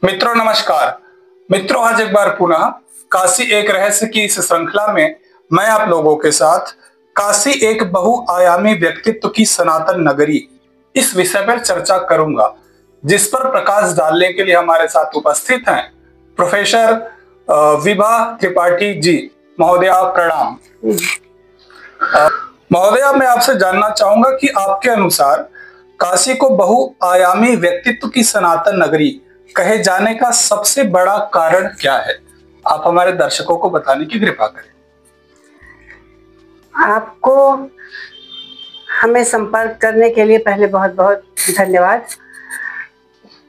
मित्रों नमस्कार। मित्रों आज एक बार पुनः काशी एक रहस्य की इस श्रृंखला में मैं आप लोगों के साथ काशी एक बहुआयामी व्यक्तित्व की सनातन नगरी इस विषय पर चर्चा करूंगा, जिस पर प्रकाश डालने के लिए हमारे साथ उपस्थित हैं प्रोफेसर विभा त्रिपाठी जी। महोदया प्रणाम। महोदया मैं आपसे जानना चाहूंगा कि आपके अनुसार काशी को बहुआयामी व्यक्तित्व की सनातन नगरी कहे जाने का सबसे बड़ा कारण क्या है? आप हमारे दर्शकों को बताने की कृपा करें। आपको हमें संपर्क करने के लिए पहले बहुत बहुत धन्यवाद।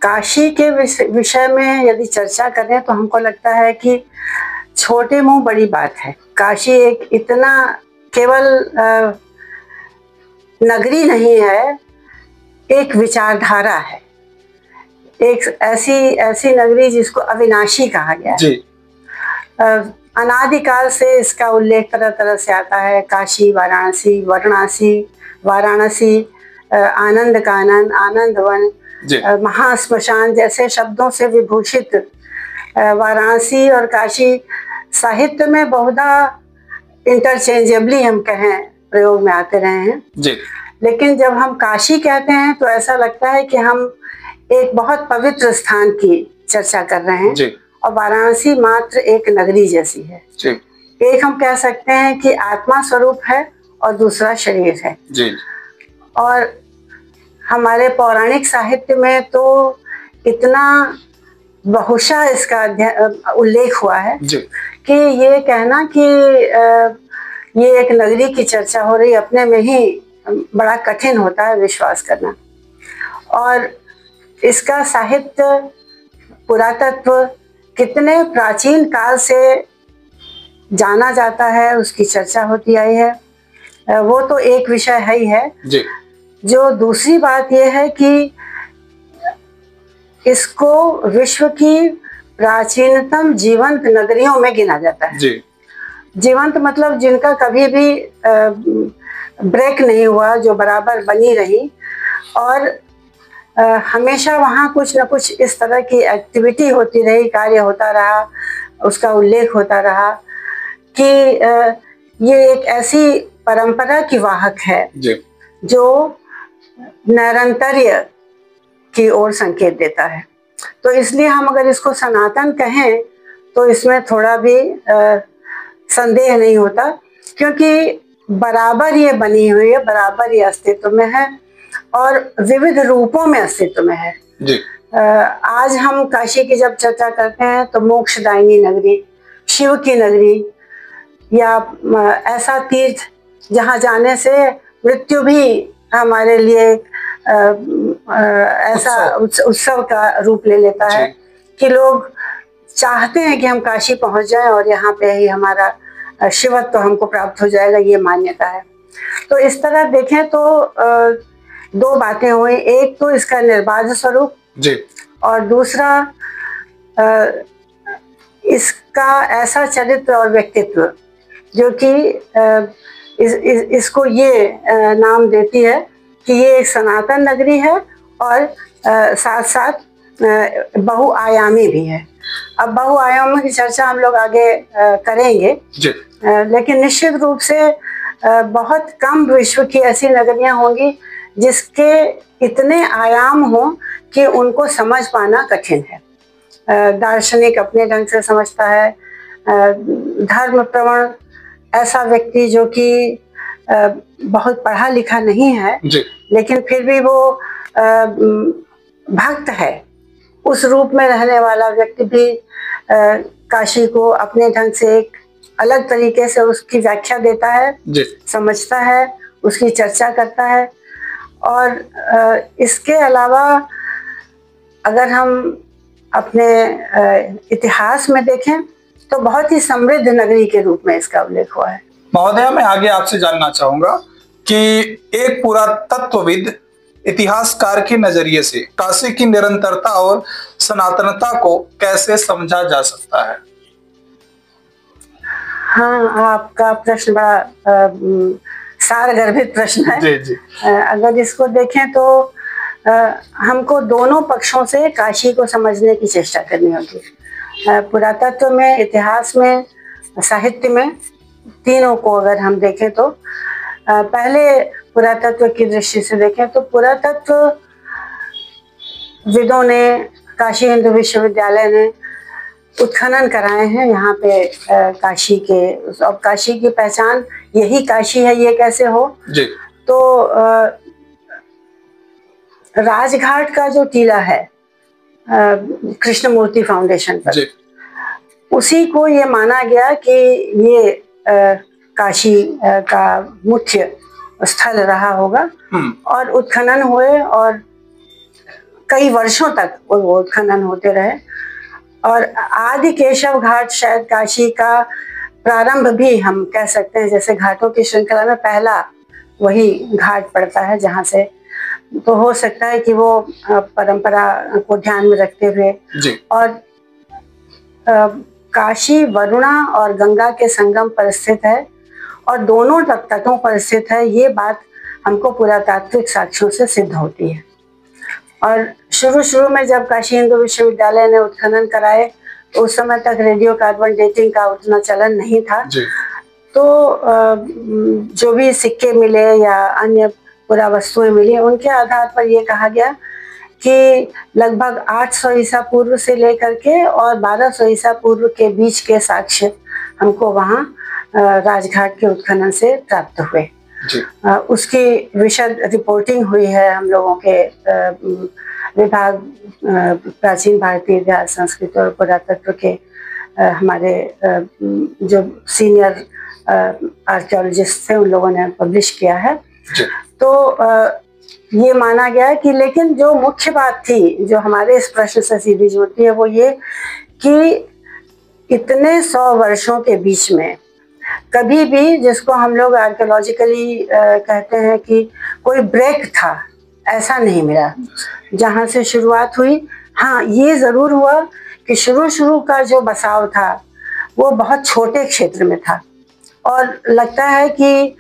काशी के विषय में यदि चर्चा करें तो हमको लगता है कि छोटे मुंह बड़ी बात है। काशी एक इतना केवल नगरी नहीं है, एक विचारधारा है, एक ऐसी नगरी जिसको अविनाशी कहा गया है। अनादिकाल से इसका उल्लेख तरह तरह से आता है। काशी, वाराणसी, वाराणसी, आनंद कानन, आनंदवन, महाश्मशान जैसे शब्दों से विभूषित वाराणसी और काशी साहित्य में बहुधा इंटरचेंजेबली हम कहें प्रयोग में आते रहे हैं जी। लेकिन जब हम काशी कहते हैं तो ऐसा लगता है कि हम एक बहुत पवित्र स्थान की चर्चा कर रहे हैं जी। और वाराणसी मात्र एक नगरी जैसी है जी। एक हम कह सकते हैं कि आत्मा स्वरूप है और दूसरा शरीर है जी। और हमारे पौराणिक साहित्य में तो इतना बहुशः इसका उल्लेख हुआ है जी। कि ये कहना कि ये एक नगरी की चर्चा हो रही अपने में ही बड़ा कठिन होता है विश्वास करना। और इसका साहित्य, पुरातत्व कितने प्राचीन काल से जाना जाता है, उसकी चर्चा होती आई है, वो तो एक विषय है ही है जी। जो दूसरी बात यह है कि इसको विश्व की प्राचीनतम जीवंत नगरियों में गिना जाता है जी। जीवंत मतलब जिनका कभी भी ब्रेक नहीं हुआ, जो बराबर बनी रही और हमेशा वहाँ कुछ न कुछ इस तरह की एक्टिविटी होती रही, कार्य होता रहा, उसका उल्लेख होता रहा कि ये एक ऐसी परंपरा की वाहक है जो निरंतर्य की ओर संकेत देता है। तो इसलिए हम अगर इसको सनातन कहें तो इसमें थोड़ा भी संदेह नहीं होता, क्योंकि बराबर ये बनी हुई है, बराबर ये अस्तित्व में है और विविध रूपों में अस्तित्व में है जी। आज हम काशी की जब चर्चा करते हैं तो मोक्षदायिनी नगरी, शिव की नगरी, या ऐसा तीर्थ जहाँ जाने से मृत्यु भी हमारे लिए ऐसा उत्सव का रूप ले लेता है कि लोग चाहते हैं कि हम काशी पहुँच जाएं और यहाँ पे ही हमारा शिवत्व हमको प्राप्त हो जाएगा, ये मान्यता है। तो इस तरह देखें तो दो बातें हुई, एक तो इसका निर्बाध स्वरूप जी। और दूसरा इसका ऐसा चरित्र और व्यक्तित्व जो कि इसको ये नाम देती है कि ये एक सनातन नगरी है और साथ साथ बहुआयामी भी है। अब बहुआयामी की चर्चा हम लोग आगे करेंगे जी। लेकिन निश्चित रूप से बहुत कम विश्व की ऐसी नगरियां होंगी जिसके इतने आयाम हो कि उनको समझ पाना कठिन है। दार्शनिक अपने ढंग से समझता है, धर्म प्रवण ऐसा व्यक्ति जो कि बहुत पढ़ा लिखा नहीं है जी। लेकिन फिर भी वो भक्त है, उस रूप में रहने वाला व्यक्ति भी काशी को अपने ढंग से एक अलग तरीके से उसकी व्याख्या देता है जी। समझता है, उसकी चर्चा करता है। और इसके अलावा अगर हम अपने इतिहास में देखें तो बहुत ही समृद्ध नगरी के रूप में इसका उल्लेख हुआ है। महोदया मैं आगे आपसे जानना चाहूंगा कि एक पुरातत्वविद, इतिहासकार के नजरिए से काशी की निरंतरता और सनातनता को कैसे समझा जा सकता है? हाँ, आपका प्रश्न बड़ा सारगर्भित प्रश्न है जी, जी। अगर इसको देखें तो हमको दोनों पक्षों से काशी को समझने की चेष्टा करनी होगी। पुरातत्व में, इतिहास में, साहित्य में, तीनों को अगर हम देखें तो पहले पुरातत्व की दृष्टि से देखें तो पुरातत्व विदों ने, काशी हिंदू विश्वविद्यालय ने उत्खनन कराए हैं यहाँ पे काशी के। अब काशी की पहचान यही काशी है, ये कैसे हो जी। तो राजघाट का जो टीला है कृष्णमूर्ति फाउंडेशन पर जी। उसी को ये माना गया कि ये काशी का मुख्य स्थल रहा होगा और उत्खनन हुए और कई वर्षों तक वो उत्खनन होते रहे और आदि केशव घाट शायद काशी का प्रारंभ भी हम कह सकते हैं। जैसे घाटों की श्रृंखला में पहला वही घाट पड़ता है जहाँ से, तो हो सकता है कि वो परंपरा को ध्यान में रखते हुए जी। और काशी वरुणा और गंगा के संगम पर स्थित है और दोनों तटों पर स्थित है, ये बात हमको पुरातात्विक साक्ष्यों से सिद्ध होती है। और शुरू में जब काशी हिंदू विश्वविद्यालय ने उत्खनन कराए तो उस समय तक रेडियो कार्बन डेटिंग का उतना चलन नहीं था जी। तो जो भी सिक्के मिले या अन्य पुरावस्तुएं मिली उनके आधार पर यह कहा गया कि लगभग 800 ईसा पूर्व से लेकर के और 1200 ईसा पूर्व के बीच के साक्ष्य हमको वहाँ राजघाट के उत्खनन से प्राप्त हुए जी। उसकी विशद रिपोर्टिंग हुई है हम लोगों के विभाग प्राचीन भारतीय इतिहास, संस्कृति और पुरातत्व के हमारे जो सीनियर आर्कियोलॉजिस्ट थे उन लोगों ने पब्लिश किया है जी। तो ये माना गया कि, लेकिन जो मुख्य बात थी जो हमारे इस प्रश्न से सीधी जुड़ती है वो ये कि इतने 100 वर्षों के बीच में कभी भी, जिसको हम लोग आर्कियोलॉजिकली कहते हैं कि कोई ब्रेक था, ऐसा नहीं मिला जहाँ से शुरुआत हुई। हाँ, ये ज़रूर हुआ कि शुरू का जो बसाव था वो बहुत छोटे क्षेत्र में था और लगता है कि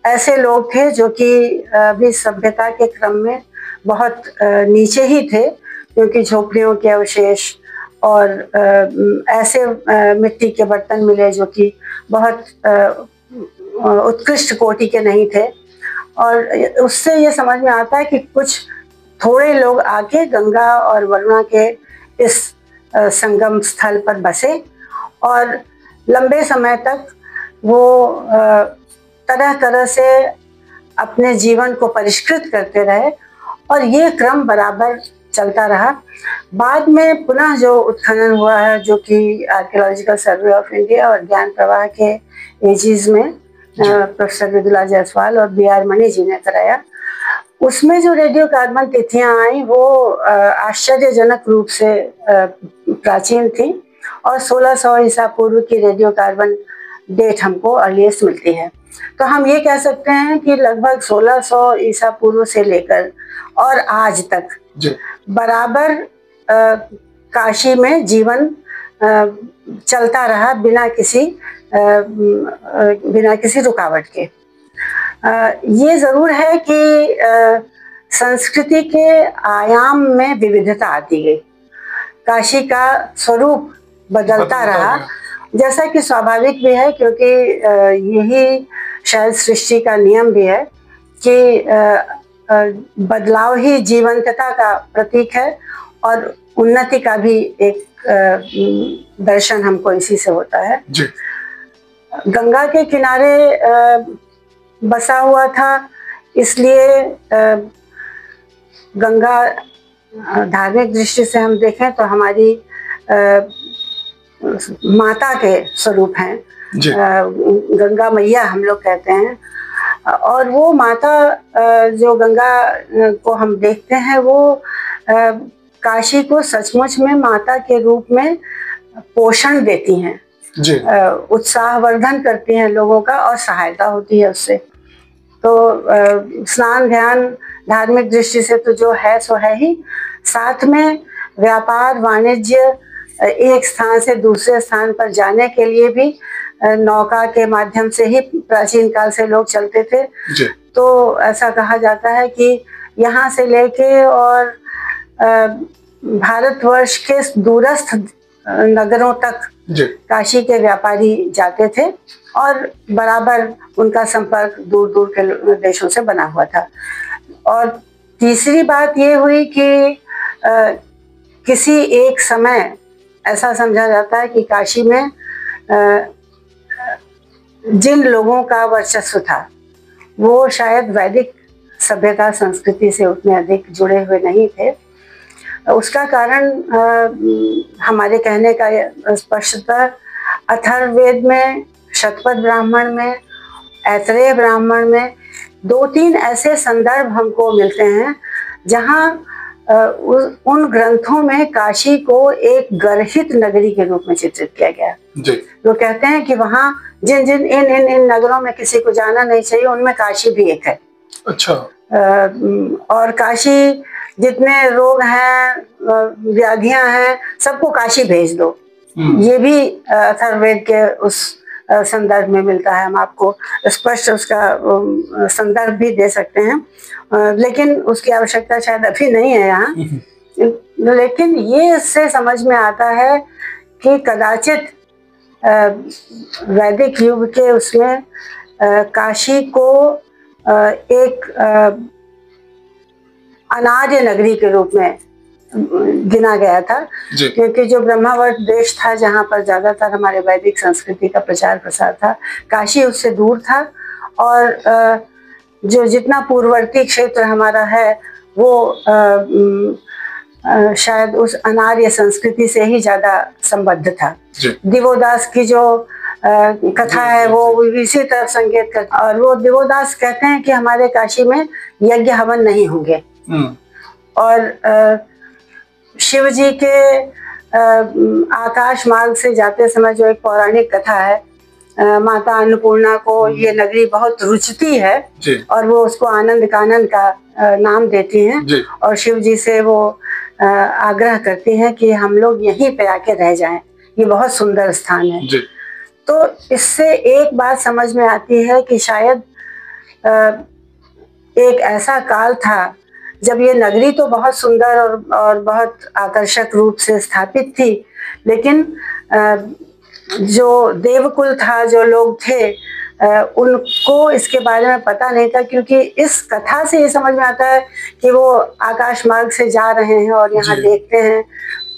ऐसे लोग थे जो कि भी सभ्यता के क्रम में बहुत नीचे ही थे, क्योंकि झोपड़ियों के अवशेष और ऐसे मिट्टी के बर्तन मिले जो कि बहुत उत्कृष्ट कोटि के नहीं थे। और उससे ये समझ में आता है कि कुछ थोड़े लोग आके गंगा और वरुणा के इस संगम स्थल पर बसे और लंबे समय तक वो तरह तरह से अपने जीवन को परिष्कृत करते रहे और ये क्रम बराबर चलता रहा। बाद में पुनः जो उत्खनन हुआ है, जो कि आर्कियोलॉजिकल सर्वे ऑफ इंडिया और ज्ञान प्रवाह के एजीज में प्रोफेसर विदुला जायसवाल और BR मणि जी ने कराया, उसमें जो रेडियो कार्बन तिथियां आई वो आश्चर्यजनक रूप से प्राचीन थी और 1600 ईसा पूर्व की रेडियो कार्बन डेट हमको अर्लीस्ट मिलती है। तो हम ये कह सकते हैं कि लगभग 1600 ईसा पूर्व से लेकर और आज तक बराबर काशी में जीवन चलता रहा बिना किसी रुकावट के। ये ज़रूर है कि संस्कृति के आयाम में विविधता आती गई, काशी का स्वरूप बदलता रहा, जैसा कि स्वाभाविक भी है, क्योंकि यही शायद सृष्टि का नियम भी है कि बदलाव ही जीवंतता का प्रतीक है और उन्नति का भी एक दर्शन हमको इसी से होता है जी। गंगा के किनारे बसा हुआ था, इसलिए गंगा धार्मिक दृष्टि से हम देखें तो हमारी माता के स्वरूप हैं, गंगा मैया हम लोग कहते हैं। और वो माता जो गंगा को हम देखते हैं वो काशी को सचमुच में माता के रूप में पोषण देती हैं, उत्साहवर्धन करती हैं लोगों का और सहायता होती है उससे। तो स्नान ध्यान धार्मिक दृष्टि से तो जो है सो है ही, साथ में व्यापार वाणिज्य एक स्थान से दूसरे स्थान पर जाने के लिए भी नौका के माध्यम से ही प्राचीन काल से लोग चलते थे। तो ऐसा कहा जाता है कि यहाँ से लेके और भारतवर्ष के दूरस्थ नगरों तक काशी के व्यापारी जाते थे और बराबर उनका संपर्क दूर दूर के देशों से बना हुआ था। और तीसरी बात ये हुई कि किसी एक समय ऐसा समझा जाता है कि काशी में जिन लोगों का वर्चस्व था वो शायद वैदिक सभ्यता संस्कृति से उतने अधिक जुड़े हुए नहीं थे। उसका कारण हमारे कहने का स्पष्टता अथर्ववेद में, शतपथ ब्राह्मण में, ऐतरेय ब्राह्मण में 2-3 ऐसे संदर्भ हमको मिलते हैं जहाँ उन ग्रंथों में काशी को एक गर्हित नगरी के रूप में चित्रित किया गया। वो कहते हैं कि वहाँ जिन जिन इन नगरों में किसी को जाना नहीं चाहिए उनमें काशी भी एक है। अच्छा। और काशी जितने रोग हैं, व्याधियां हैं, सबको काशी भेज दो। ये भी अथर्ववेद के उस संदर्भ में मिलता है। हम आपको स्पष्ट उसका संदर्भ भी दे सकते हैं, लेकिन उसकी आवश्यकता शायद अभी नहीं है यहाँ। लेकिन ये इससे समझ में आता है कि कदाचित वैदिक युग के उसमें काशी को एक अनार्य नगरी के रूप में गिना गया था, क्योंकि जो ब्रह्मावर्त देश था जहाँ पर ज्यादातर हमारे वैदिक संस्कृति का प्रचार प्रसार था, काशी उससे दूर था। और जो जितना पूर्ववर्ती क्षेत्र हमारा है वो शायद उस अनार्य संस्कृति से ही ज्यादा संबद्ध था। दिवोदास की जो कथा है वो इसी तरफ संकेत करता है। और वो दिवोदास कहते हैं कि हमारे काशी में यज्ञ हवन नहीं होंगे। और शिव जी के आकाश मार्ग से जाते समय जो एक पौराणिक कथा है, माता अन्नपूर्णा को ये नगरी बहुत रुचती है और वो उसको आनंद कानन का नाम देती हैं और शिव जी से वो आग्रह करती हैं कि हम लोग यहीं पे आके रह जाएं, ये बहुत सुंदर स्थान है। तो इससे एक बात समझ में आती है कि शायद एक ऐसा काल था जब ये नगरी तो बहुत सुंदर और बहुत आकर्षक रूप से स्थापित थी, लेकिन जो देवकुल था, जो लोग थे, उनको इसके बारे में पता नहीं था, क्योंकि इस कथा से ये समझ में आता है कि वो आकाश मार्ग से जा रहे हैं और यहाँ देखते हैं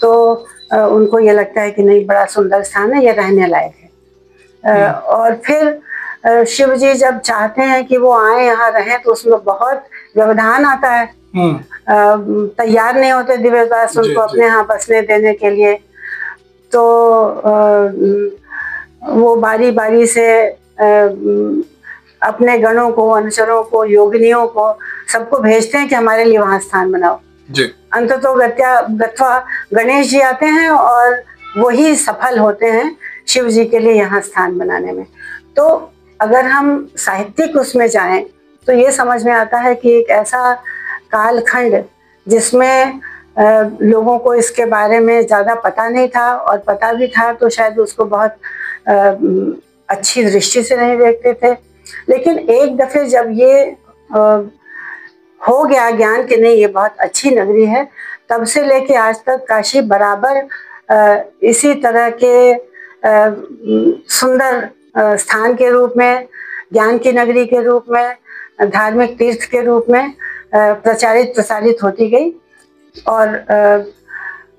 तो उनको ये लगता है कि नहीं, बड़ा सुंदर स्थान है, ये रहने लायक है। और फिर शिव जी जब चाहते हैं कि वो आए यहाँ रहें तो उसमें बहुत व्यवधान आता है। तैयार नहीं होते दिव्यदास उनको अपने यहाँ बसने देने के लिए। तो वो बारी बारी से अपने गणों को, अनुचरों को, योगिनियों को, सबको भेजते हैं कि हमारे लिए वहाँ स्थान बनाओ। अंततो गत्वा गणेश जी आते हैं और वही सफल होते हैं शिव जी के लिए यहाँ स्थान बनाने में। तो अगर हम साहित्यिक उसमें जाएं तो ये समझ में आता है कि एक ऐसा कालखंड जिसमें लोगों को इसके बारे में ज़्यादा पता नहीं था, और पता भी था तो शायद उसको बहुत अच्छी दृष्टि से नहीं देखते थे। लेकिन एक दफ़े जब ये हो गया ज्ञान कि नहीं, ये बहुत अच्छी नगरी है, तब से लेके आज तक काशी बराबर इसी तरह के सुंदर स्थान के रूप में, ज्ञान की नगरी के रूप में, धार्मिक तीर्थ के रूप में प्रचारित प्रसारित होती गई। और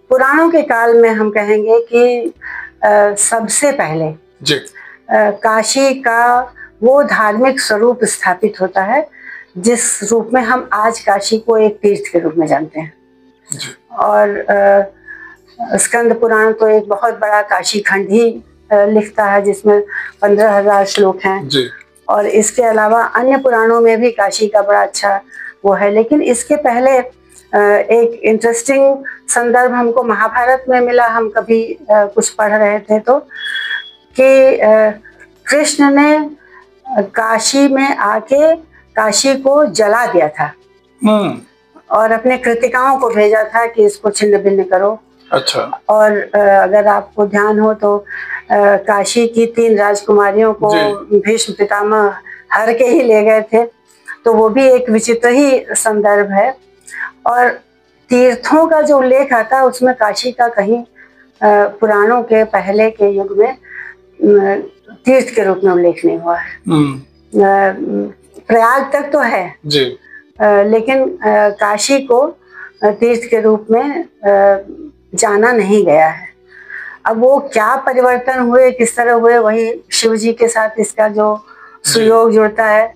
पुराणों के काल में हम कहेंगे कि सबसे पहले काशी का वो धार्मिक स्वरूप स्थापित होता है जिस रूप में हम आज काशी को एक तीर्थ के रूप में जानते हैं। और स्कंद पुराण तो एक बहुत बड़ा काशी खंड ही लिखता है जिसमें 15,000 श्लोक हैं। और इसके अलावा अन्य पुराणों में भी काशी का बड़ा अच्छा वो है। लेकिन इसके पहले एक इंटरेस्टिंग संदर्भ हमको महाभारत में मिला। हम कभी कुछ पढ़ रहे थे तो कि कृष्ण ने काशी में आके काशी को जला दिया था और अपने कृतिकाओं को भेजा था कि इसको छिन्न भिन्न करो। अच्छा। और अगर आपको ध्यान हो तो काशी की 3 राजकुमारियों को भीष्म पितामह हर के ही ले गए थे। तो वो भी एक विचित्र ही संदर्भ है। और तीर्थों का जो उल्लेख आता है उसमें काशी का कहीं पुराणों के पहले के युग में तीर्थ के रूप में उल्लेख नहीं हुआ है। प्रयाग तक तो है जी। लेकिन काशी को तीर्थ के रूप में जाना नहीं गया है। अब वो क्या परिवर्तन हुए, किस तरह हुए, वही शिव जी के साथ इसका जो सुयोग जुड़ता है।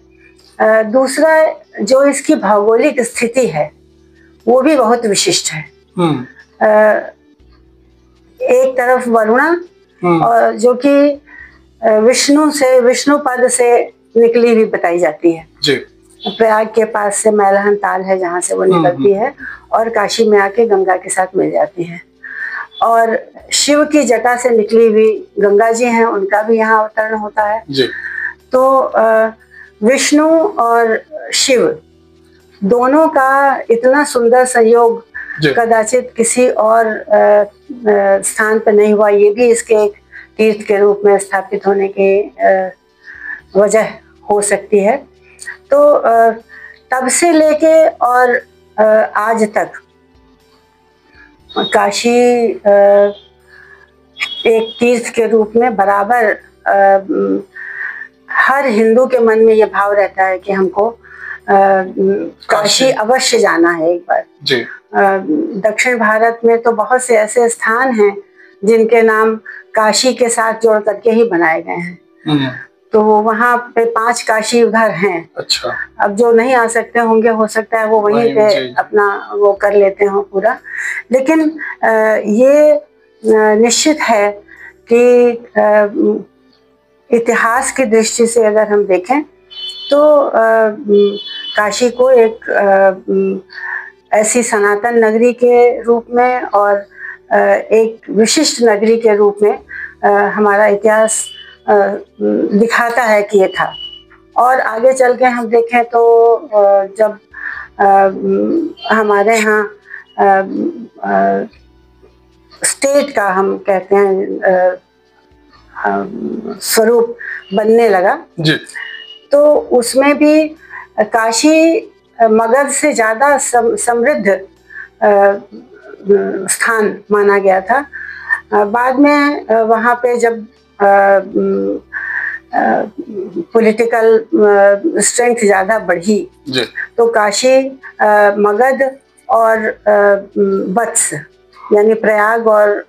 दूसरा जो इसकी भौगोलिक स्थिति है वो भी बहुत विशिष्ट है। एक तरफ वरुणा और जो कि विष्णु पद से निकली हुई बताई जाती है जी। प्रयाग के पास से मैलहन ताल है जहाँ से वो निकलती है और काशी में आके गंगा के साथ मिल जाती है। और शिव की जटा से निकली हुई गंगा जी हैं, उनका भी यहाँ अवतरण होता है जी। तो विष्णु और शिव दोनों का इतना सुंदर संयोग कदाचित किसी और स्थान पर नहीं हुआ। ये भी इसके एक तीर्थ के रूप में स्थापित होने की वजह हो सकती है। तो तब से लेके और आज तक काशी एक तीर्थ के रूप में बराबर हर हिंदू के मन में ये भाव रहता है कि हमको काशी अवश्य जाना है एक बार जी। दक्षिण भारत में तो बहुत से ऐसे स्थान हैं जिनके नाम काशी के साथ जोड़ करके ही बनाए गए हैं। तो वहाँ पे 5 काशी उधर हैं। अच्छा। अब जो नहीं आ सकते होंगे हो सकता है वो वहीं पे अपना वो कर लेते हो पूरा। लेकिन ये निश्चित है कि इतिहास की दृष्टि से अगर हम देखें तो काशी को एक ऐसी सनातन नगरी के रूप में और एक विशिष्ट नगरी के रूप में हमारा इतिहास दिखाता है कि ये था। और आगे चल के हम देखें तो जब हमारे यहाँ स्टेट का हम कहते हैं स्वरूप बनने लगा जी। तो उसमें भी काशी मगध से ज़्यादा समृद्ध स्थान माना गया था। बाद में वहाँ पे जब पॉलिटिकल स्ट्रेंथ ज़्यादा बढ़ी तो काशी मगध और वत्स यानी प्रयाग और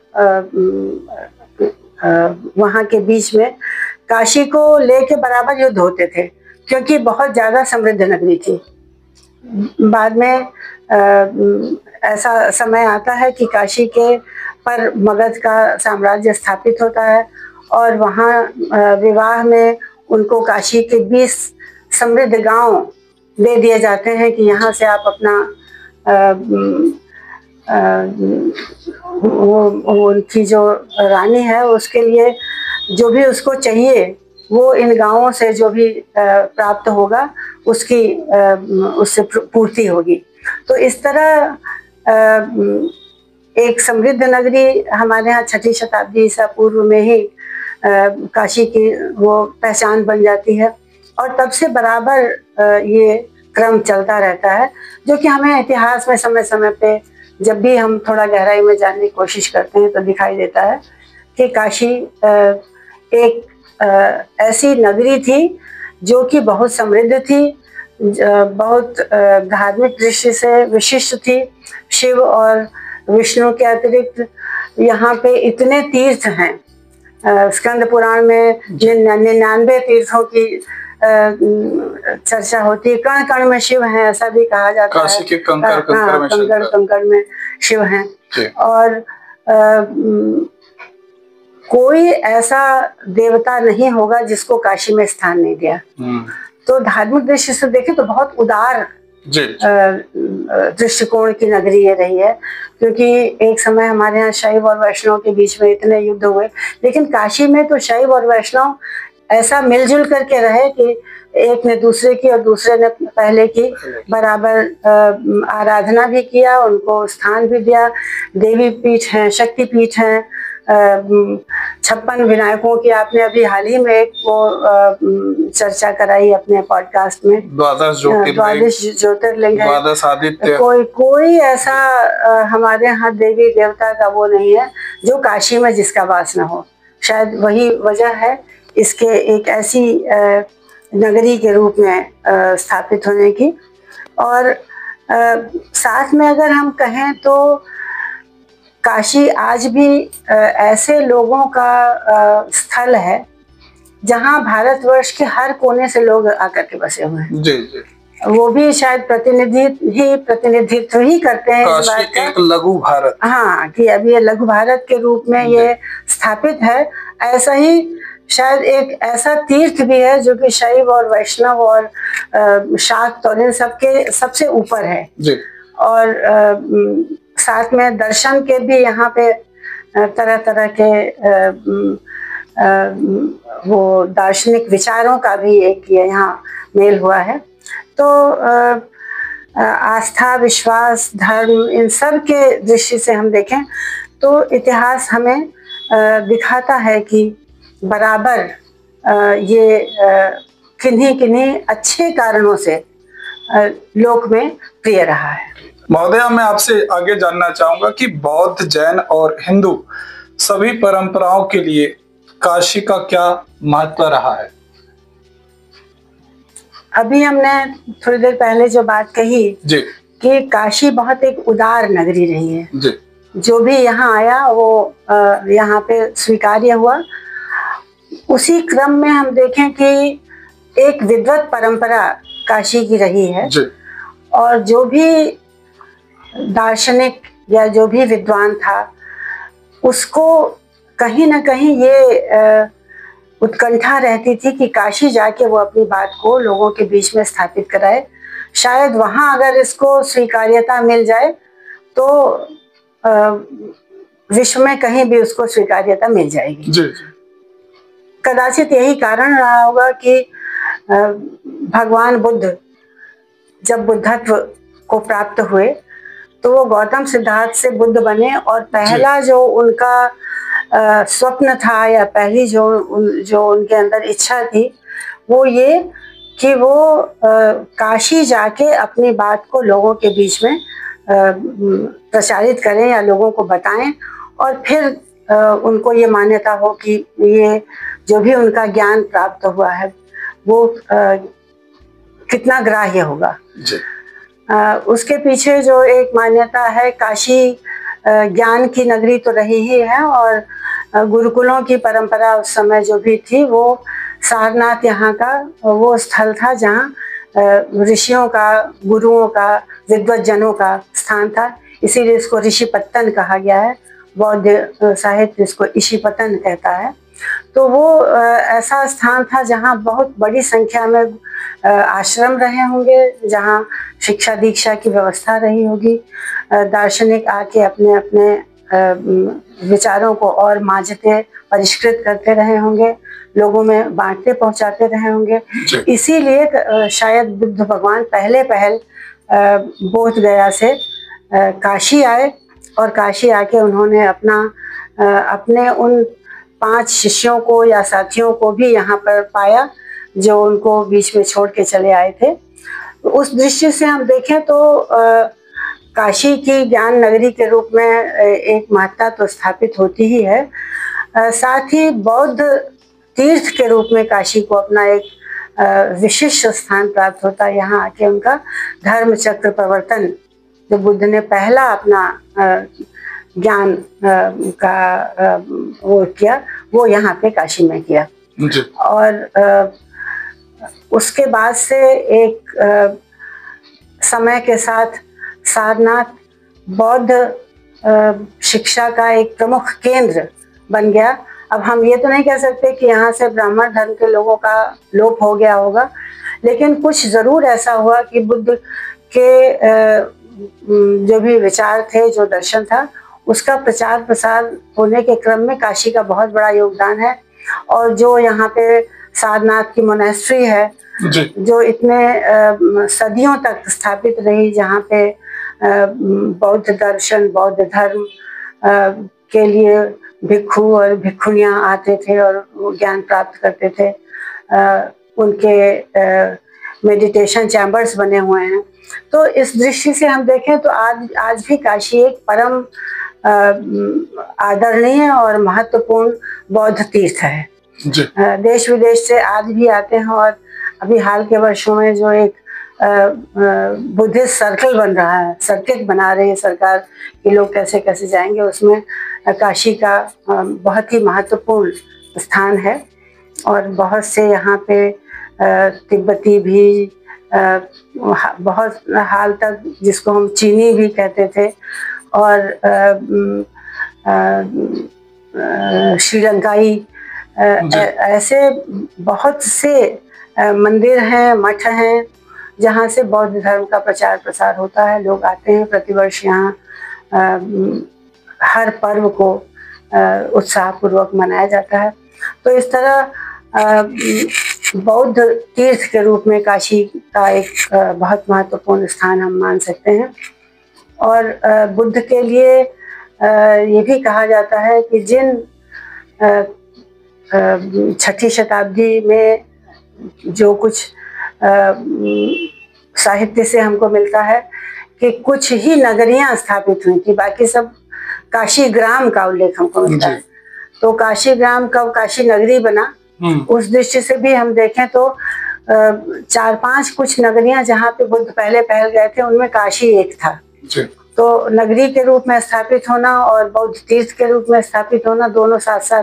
वहाँ के बीच में काशी को लेके बराबर युद्ध होते थे क्योंकि बहुत ज़्यादा समृद्ध नगरी थी। बाद में ऐसा समय आता है कि काशी के पर मगध का साम्राज्य स्थापित होता है और वहाँ विवाह में उनको काशी के 20 समृद्ध गांव दे दिए जाते हैं कि यहाँ से आप अपना उनकी जो रानी है उसके लिए जो भी उसको चाहिए वो इन गांवों से जो भी प्राप्त होगा उसकी उससे पूर्ति होगी। तो इस तरह एक समृद्ध नगरी हमारे यहाँ 6ठी शताब्दी ईसा पूर्व में ही काशी की वो पहचान बन जाती है और तब से बराबर ये क्रम चलता रहता है जो कि हमें इतिहास में समय समय पे जब भी हम थोड़ा गहराई में जानने की कोशिश करते हैं तो दिखाई देता है कि काशी एक ऐसी नगरी थी जो कि बहुत समृद्ध थी, बहुत धार्मिक दृष्टि से विशिष्ट थी। शिव और विष्णु के अतिरिक्त यहाँ पे इतने तीर्थ हैं, स्कंद पुराण में 99 तीर्थों की चर्चा होती है। कण कण में शिव हैं ऐसा भी कहा जाता है। काशी के कंकड़ में शिव हैं और कोई ऐसा देवता नहीं होगा जिसको काशी में स्थान नहीं दिया। तो धार्मिक दृष्टि से देखें तो बहुत उदार दृष्टिकोण की नगरी ये रही है क्योंकि एक समय हमारे यहाँ शैव और वैष्णव के बीच में इतने युद्ध हुए, लेकिन काशी में तो शैव और वैष्णव ऐसा मिलजुल करके रहे कि एक ने दूसरे की और दूसरे ने पहले की बराबर आराधना भी किया, उनको स्थान भी दिया। देवी पीठ हैं, शक्ति पीठ हैं, 56 विनायकों की आपने अभी हाल ही में एक वो चर्चा कराई अपने पॉडकास्ट में, 12 ज्योतिर्लिंग है, 12 आदित्य। कोई ऐसा हमारे यहाँ देवी देवता का वो नहीं है जो काशी में जिसका वास न हो। शायद वही वजह है इसके एक ऐसी नगरी के रूप में स्थापित होने की। और साथ में अगर हम कहें तो काशी आज भी ऐसे लोगों का स्थल है जहां भारतवर्ष के हर कोने से लोग आकर के बसे हुए हैं। जी जी। वो भी शायद प्रतिनिधित्व ही करते हैं इस बात का, एक लघु भारत। हाँ, कि अभी ये लघु भारत के रूप में ये स्थापित है। ऐसा ही शायद एक ऐसा तीर्थ भी है जो कि शैव और वैष्णव और शाक्त और इन सबके सबसे ऊपर है जी। और साथ में दर्शन के भी यहाँ पे तरह तरह के वो दार्शनिक विचारों का भी एक यहाँ मेल हुआ है। तो आस्था, विश्वास, धर्म, इन सब के दृष्टि से हम देखें तो इतिहास हमें दिखाता है कि बराबर ये किन्हीं अच्छे कारणों से लोक में प्रिय रहा है। महोदया, मैं आपसे आगे जानना चाहूंगा कि बौद्ध, जैन और हिंदू सभी परंपराओं के लिए काशी का क्या महत्व रहा है? अभी हमने थोड़ी देर पहले जो बात कही जी कि काशी बहुत एक उदार नगरी रही है जी। जो भी यहाँ आया वो यहाँ पे स्वीकार्य हुआ। उसी क्रम में हम देखें कि एक विद्वत परंपरा काशी की रही है जी। और जो भी दार्शनिक या जो भी विद्वान था उसको कहीं ना कहीं ये उत्कंठा रहती थी कि काशी जाके वो अपनी बात को लोगों के बीच में स्थापित कराए। शायद वहाँ अगर इसको स्वीकार्यता मिल जाए तो विश्व में कहीं भी उसको स्वीकार्यता मिल जाएगी। जी। कदाचित यही कारण रहा होगा कि भगवान बुद्ध जब बुद्धत्व को प्राप्त हुए तो वो गौतम सिद्धार्थ से बुद्ध बने और पहला जो उनका स्वप्न था या पहली जो उनके अंदर इच्छा थी वो ये कि वो काशी जाके अपनी बात को लोगों के बीच में प्रचारित करें या लोगों को बताएं और फिर उनको ये मान्यता हो कि ये जो भी उनका ज्ञान प्राप्त हुआ है वो कितना ग्राह्य होगा। जी। उसके पीछे जो एक मान्यता है, काशी ज्ञान की नगरी तो रही ही है और गुरुकुलों की परंपरा उस समय जो भी थी वो सारनाथ यहाँ का वो स्थल था जहाँ ऋषियों का, गुरुओं का, विद्वत जनों का स्थान था। इसीलिए इसको ऋषिपत्तन कहा गया है। बौद्ध साहित्य इसको ईशिपतन कहता है। तो वो ऐसा स्थान था जहाँ बहुत बड़ी संख्या में आश्रम रहे होंगे, जहाँ शिक्षा दीक्षा की व्यवस्था रही होगी। दार्शनिक आके अपने अपने विचारों को और मांझते परिष्कृत करते रहे होंगे, लोगों में बांटते पहुंचाते रहे होंगे। इसीलिए शायद बुद्ध भगवान पहले पहल बोध गया से काशी आए और काशी आके उन्होंने अपने उन 5 शिष्यों को या साथियों को भी यहाँ पर पाया जो उनको बीच में छोड़ के चले आए थे। उस दृष्टि से हम देखें तो काशी की ज्ञान नगरी के रूप में एक महत्ता तो स्थापित होती ही है। साथ ही बौद्ध तीर्थ के रूप में काशी को अपना एक विशिष्ट स्थान प्राप्त होता है। यहाँ आके उनका धर्म चक्र प्रवर्तन जो बुद्ध ने पहला अपना ज्ञान का वो किया वो यहाँ पे काशी में किया। और उसके बाद से एक समय के साथ सारनाथ बौद्ध शिक्षा का एक प्रमुख केंद्र बन गया। अब हम ये तो नहीं कह सकते कि यहाँ से ब्राह्मण धर्म के लोगों का लोप हो गया होगा, लेकिन कुछ ज़रूर ऐसा हुआ कि बुद्ध के जो भी विचार थे, जो दर्शन था, उसका प्रचार प्रसार होने के क्रम में काशी का बहुत बड़ा योगदान है। और जो यहाँ पे सारनाथ की मोनेस्ट्री है जो इतने सदियों तक स्थापित रही, जहाँ पे बौद्ध दर्शन, बौद्ध धर्म के लिए भिक्षु और भिक्षुणियाँ आते थे और वो ज्ञान प्राप्त करते थे। उनके मेडिटेशन चैम्बर्स बने हुए हैं। तो इस दृष्टि से हम देखें तो आज भी काशी एक परम आदरणीय और महत्वपूर्ण बौद्ध तीर्थ है। देश विदेश से आज भी आते हैं और अभी हाल के वर्षों में जो एक बुद्धिस्ट सर्कल बन रहा है, सर्किट बना रही है सरकार कि लोग कैसे कैसे जाएंगे, उसमें काशी का बहुत ही महत्वपूर्ण स्थान है। और बहुत से यहाँ पे तिब्बती भी बहुत हाल तक, जिसको हम चीनी भी कहते थे, और श्रीलंकाई, ऐसे बहुत से मंदिर हैं, मठ हैं जहाँ से बौद्ध धर्म का प्रचार प्रसार होता है। लोग आते हैं प्रतिवर्ष यहाँ, हर पर्व को उत्साहपूर्वक मनाया जाता है। तो इस तरह बौद्ध तीर्थ के रूप में काशी का एक बहुत महत्वपूर्ण स्थान हम मान सकते हैं। और बुद्ध के लिए ये भी कहा जाता है कि जिन 6ठी शताब्दी में जो कुछ साहित्य से हमको मिलता है कि कुछ ही नगरियां स्थापित हुई थी, बाकी सब काशी ग्राम का उल्लेख हमको मिलता है। तो काशी ग्राम कब काशी नगरी बना, उस दृष्टि से भी हम देखें तो 4-5 कुछ नगरियां जहाँ पे बुद्ध पहले पहल गए थे, उनमें काशी एक था। तो नगरी के रूप में स्थापित होना और बौद्ध तीर्थ के रूप में स्थापित होना, दोनों साथ साथ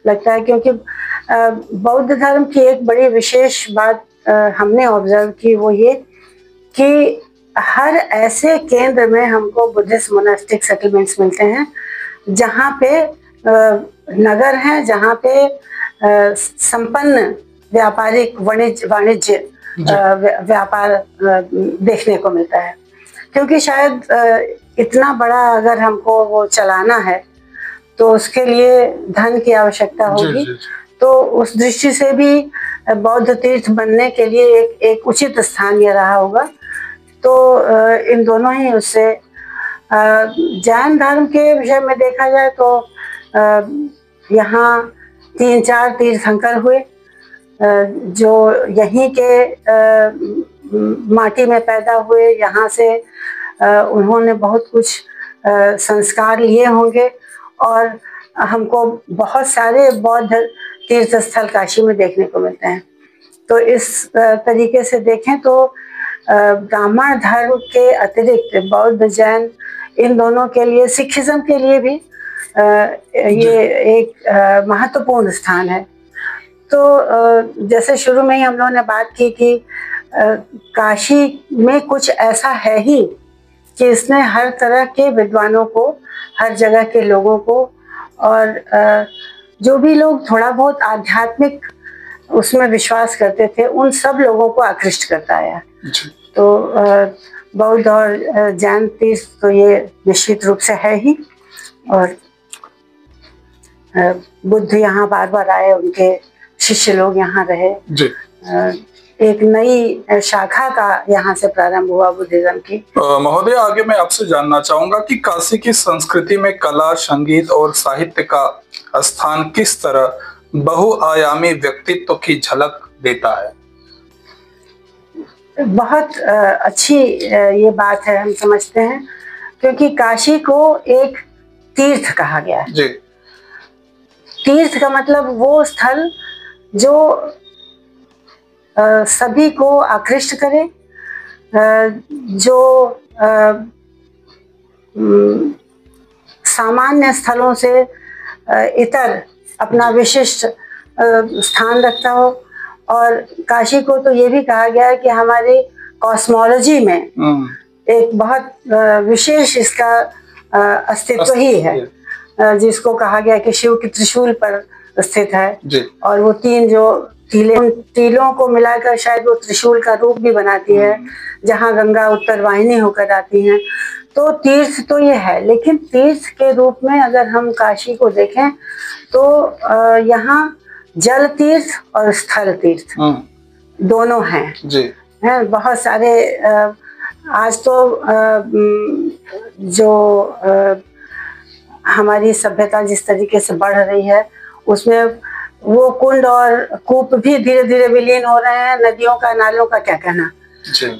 लगता है। क्योंकि बौद्ध धर्म की एक बड़ी विशेष बात हमने ऑब्जर्व की, वो ये कि हर ऐसे केंद्र में हमको बुद्धिस्ट मोनास्टिक सेटलमेंट्स मिलते हैं जहाँ पे नगर हैं, जहाँ पे संपन्न व्यापारिक वाणिज्य व्यापार देखने को मिलता है। क्योंकि शायद इतना बड़ा अगर हमको वो चलाना है तो उसके लिए धन की आवश्यकता होगी। तो उस दृष्टि से भी बौद्ध तीर्थ बनने के लिए एक उचित स्थान ये रहा होगा। तो इन दोनों ही उससे जैन धर्म के विषय में देखा जाए तो यहाँ 3-4 तीर्थंकर हुए जो यहीं के माटी में पैदा हुए, यहाँ से उन्होंने बहुत कुछ संस्कार लिए होंगे और हमको बहुत सारे बौद्ध तीर्थ स्थल काशी में देखने को मिलते हैं। तो इस तरीके से देखें तो ब्राह्मण धर्म के अतिरिक्त बौद्ध जैन इन दोनों के लिए, सिखिज्म के लिए भी ये एक महत्वपूर्ण स्थान है। तो जैसे शुरू में ही हम लोगों ने बात की कि काशी में कुछ ऐसा है ही कि इसने हर तरह के विद्वानों को, हर जगह के लोगों को, और जो भी लोग थोड़ा बहुत आध्यात्मिक उसमें विश्वास करते थे, उन सब लोगों को आकृष्ट करता है। तो बौद्ध और जैन तीर्थ तो ये निश्चित रूप से है ही। और बुद्ध यहाँ बार बार आए, उनके शिष्य लोग यहाँ रहे। एक नई शाखा का यहाँ से प्रारंभ हुआ बुद्धिज्म की। महोदय, आगे मैं आपसे जानना चाहूंगा कि काशी की संस्कृति में कला, संगीत और साहित्य का स्थान किस तरह बहुआयामी व्यक्तित्व की झलक देता है? बहुत अच्छी ये बात है, हम समझते हैं, क्योंकि काशी को एक तीर्थ कहा गया है। तीर्थ का मतलब वो स्थल जो सभी को आकृष्ट करे, जो सामान्य स्थलों से इतर अपना विशिष्ट स्थान रखता हो। और काशी को तो ये भी कहा गया है कि हमारी कॉस्मोलॉजी में एक बहुत विशेष इसका अस्तित्व ही है, जिसको कहा गया कि शिव के त्रिशूल पर स्थित है। और वो 3 जो टीलों को मिलाकर शायद वो त्रिशूल का रूप भी बनाती है, जहाँ गंगा उत्तर वाहिनी होकर आती हैं। तो तीर्थ तो ये है, लेकिन तीर्थ के रूप में अगर हम काशी को देखें तो यहाँ जल तीर्थ और स्थल तीर्थ दोनों हैं। बहुत सारे आज तो जो हमारी सभ्यता जिस तरीके से बढ़ रही है उसमें वो कुंड और कूप भी धीरे धीरे विलीन हो रहे हैं, नदियों का नालों का क्या कहना।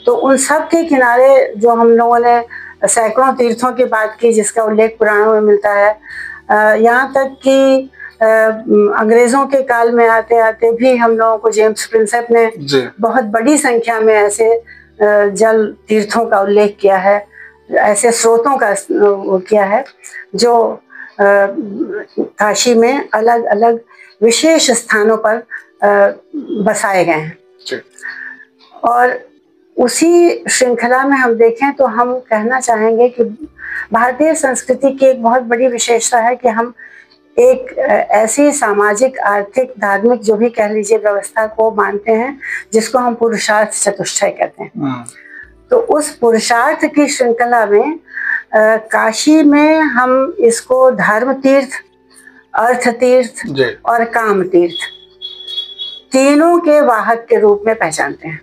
तो उन सब के किनारे जो हम लोगों ने सैकड़ों तीर्थों की बात की जिसका उल्लेख पुराणों में मिलता है, यहाँ तक कि अंग्रेजों के काल में आते आते भी हम लोगों को जेम्स प्रिंसेप ने बहुत बड़ी संख्या में ऐसे जल तीर्थों का उल्लेख किया है, ऐसे स्रोतों का किया है जो काशी में अलग अलग विशेष स्थानों पर बसाए गए हैं। और उसी श्रृंखला में हम देखें तो हम कहना चाहेंगे कि भारतीय संस्कृति की एक बहुत बड़ी विशेषता है कि हम एक ऐसी सामाजिक, आर्थिक, धार्मिक जो भी कह लीजिए व्यवस्था को मानते हैं जिसको हम पुरुषार्थ चतुष्टय कहते हैं। तो उस पुरुषार्थ की श्रृंखला में काशी में हम इसको धर्म तीर्थ, अर्थ तीर्थ और काम तीर्थ तीनों के वाहक के रूप में पहचानते हैं।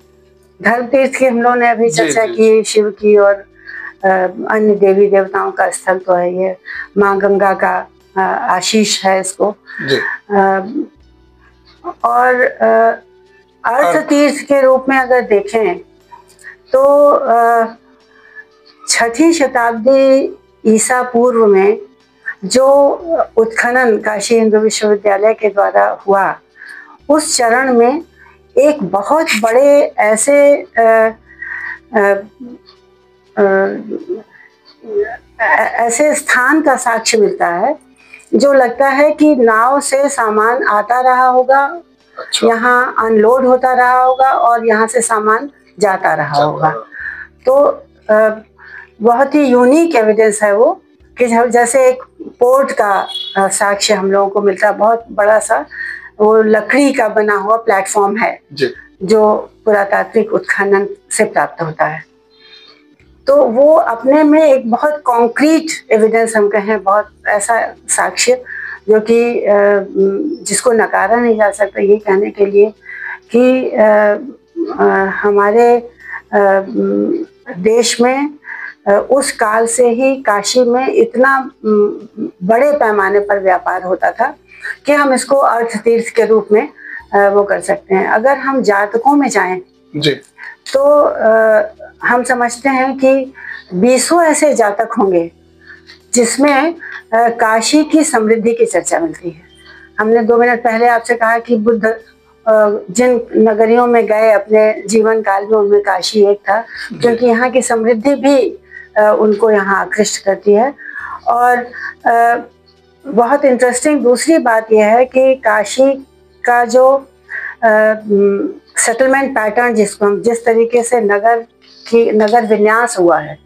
धर्म तीर्थ की हम लोगों ने अभी चर्चा की, शिव की और अन्य देवी देवताओं का स्थल तो है ये, माँ गंगा का आशीष है इसको। और अर्थ तीर्थ के रूप में अगर देखें तो 6ठी शताब्दी ईसा पूर्व में जो उत्खनन काशी हिंदू विश्वविद्यालय के द्वारा हुआ, उस चरण में एक बहुत बड़े ऐसे स्थान का साक्ष्य मिलता है जो लगता है कि नाव से सामान आता रहा होगा, यहाँ अनलोड होता रहा होगा और यहाँ से सामान जाता रहा होगा। तो बहुत ही यूनिक एविडेंस है वो कि जैसे एक पोर्ट का साक्ष्य हम लोगों को मिलता है, बहुत बड़ा सा वो लकड़ी का बना हुआ प्लेटफॉर्म है जो पुरातात्विक उत्खनन से प्राप्त होता है। तो वो अपने में एक बहुत कॉन्क्रीट एविडेंस हम कहें, बहुत ऐसा साक्ष्य जो कि जिसको नकारा नहीं जा सकता, ये कहने के लिए कि हमारे देश में उस काल से ही काशी में इतना बड़े पैमाने पर व्यापार होता था कि हम इसको अर्थ तीर्थ के रूप में वो कर सकते हैं। अगर हम जातकों में जाएं तो हम समझते हैं कि 20 ऐसे जातक होंगे जिसमें काशी की समृद्धि की चर्चा मिलती है। हमने 2 मिनट पहले आपसे कहा कि बुद्ध जिन नगरियों में गए अपने जीवन काल में उनमें काशी एक था, क्योंकि यहाँ की समृद्धि भी उनको यहाँ आकृष्ट करती है। और बहुत इंटरेस्टिंग दूसरी बात यह है कि काशी का जो सेटलमेंट पैटर्न जिसको हम जिस तरीके से नगर विन्यास हुआ है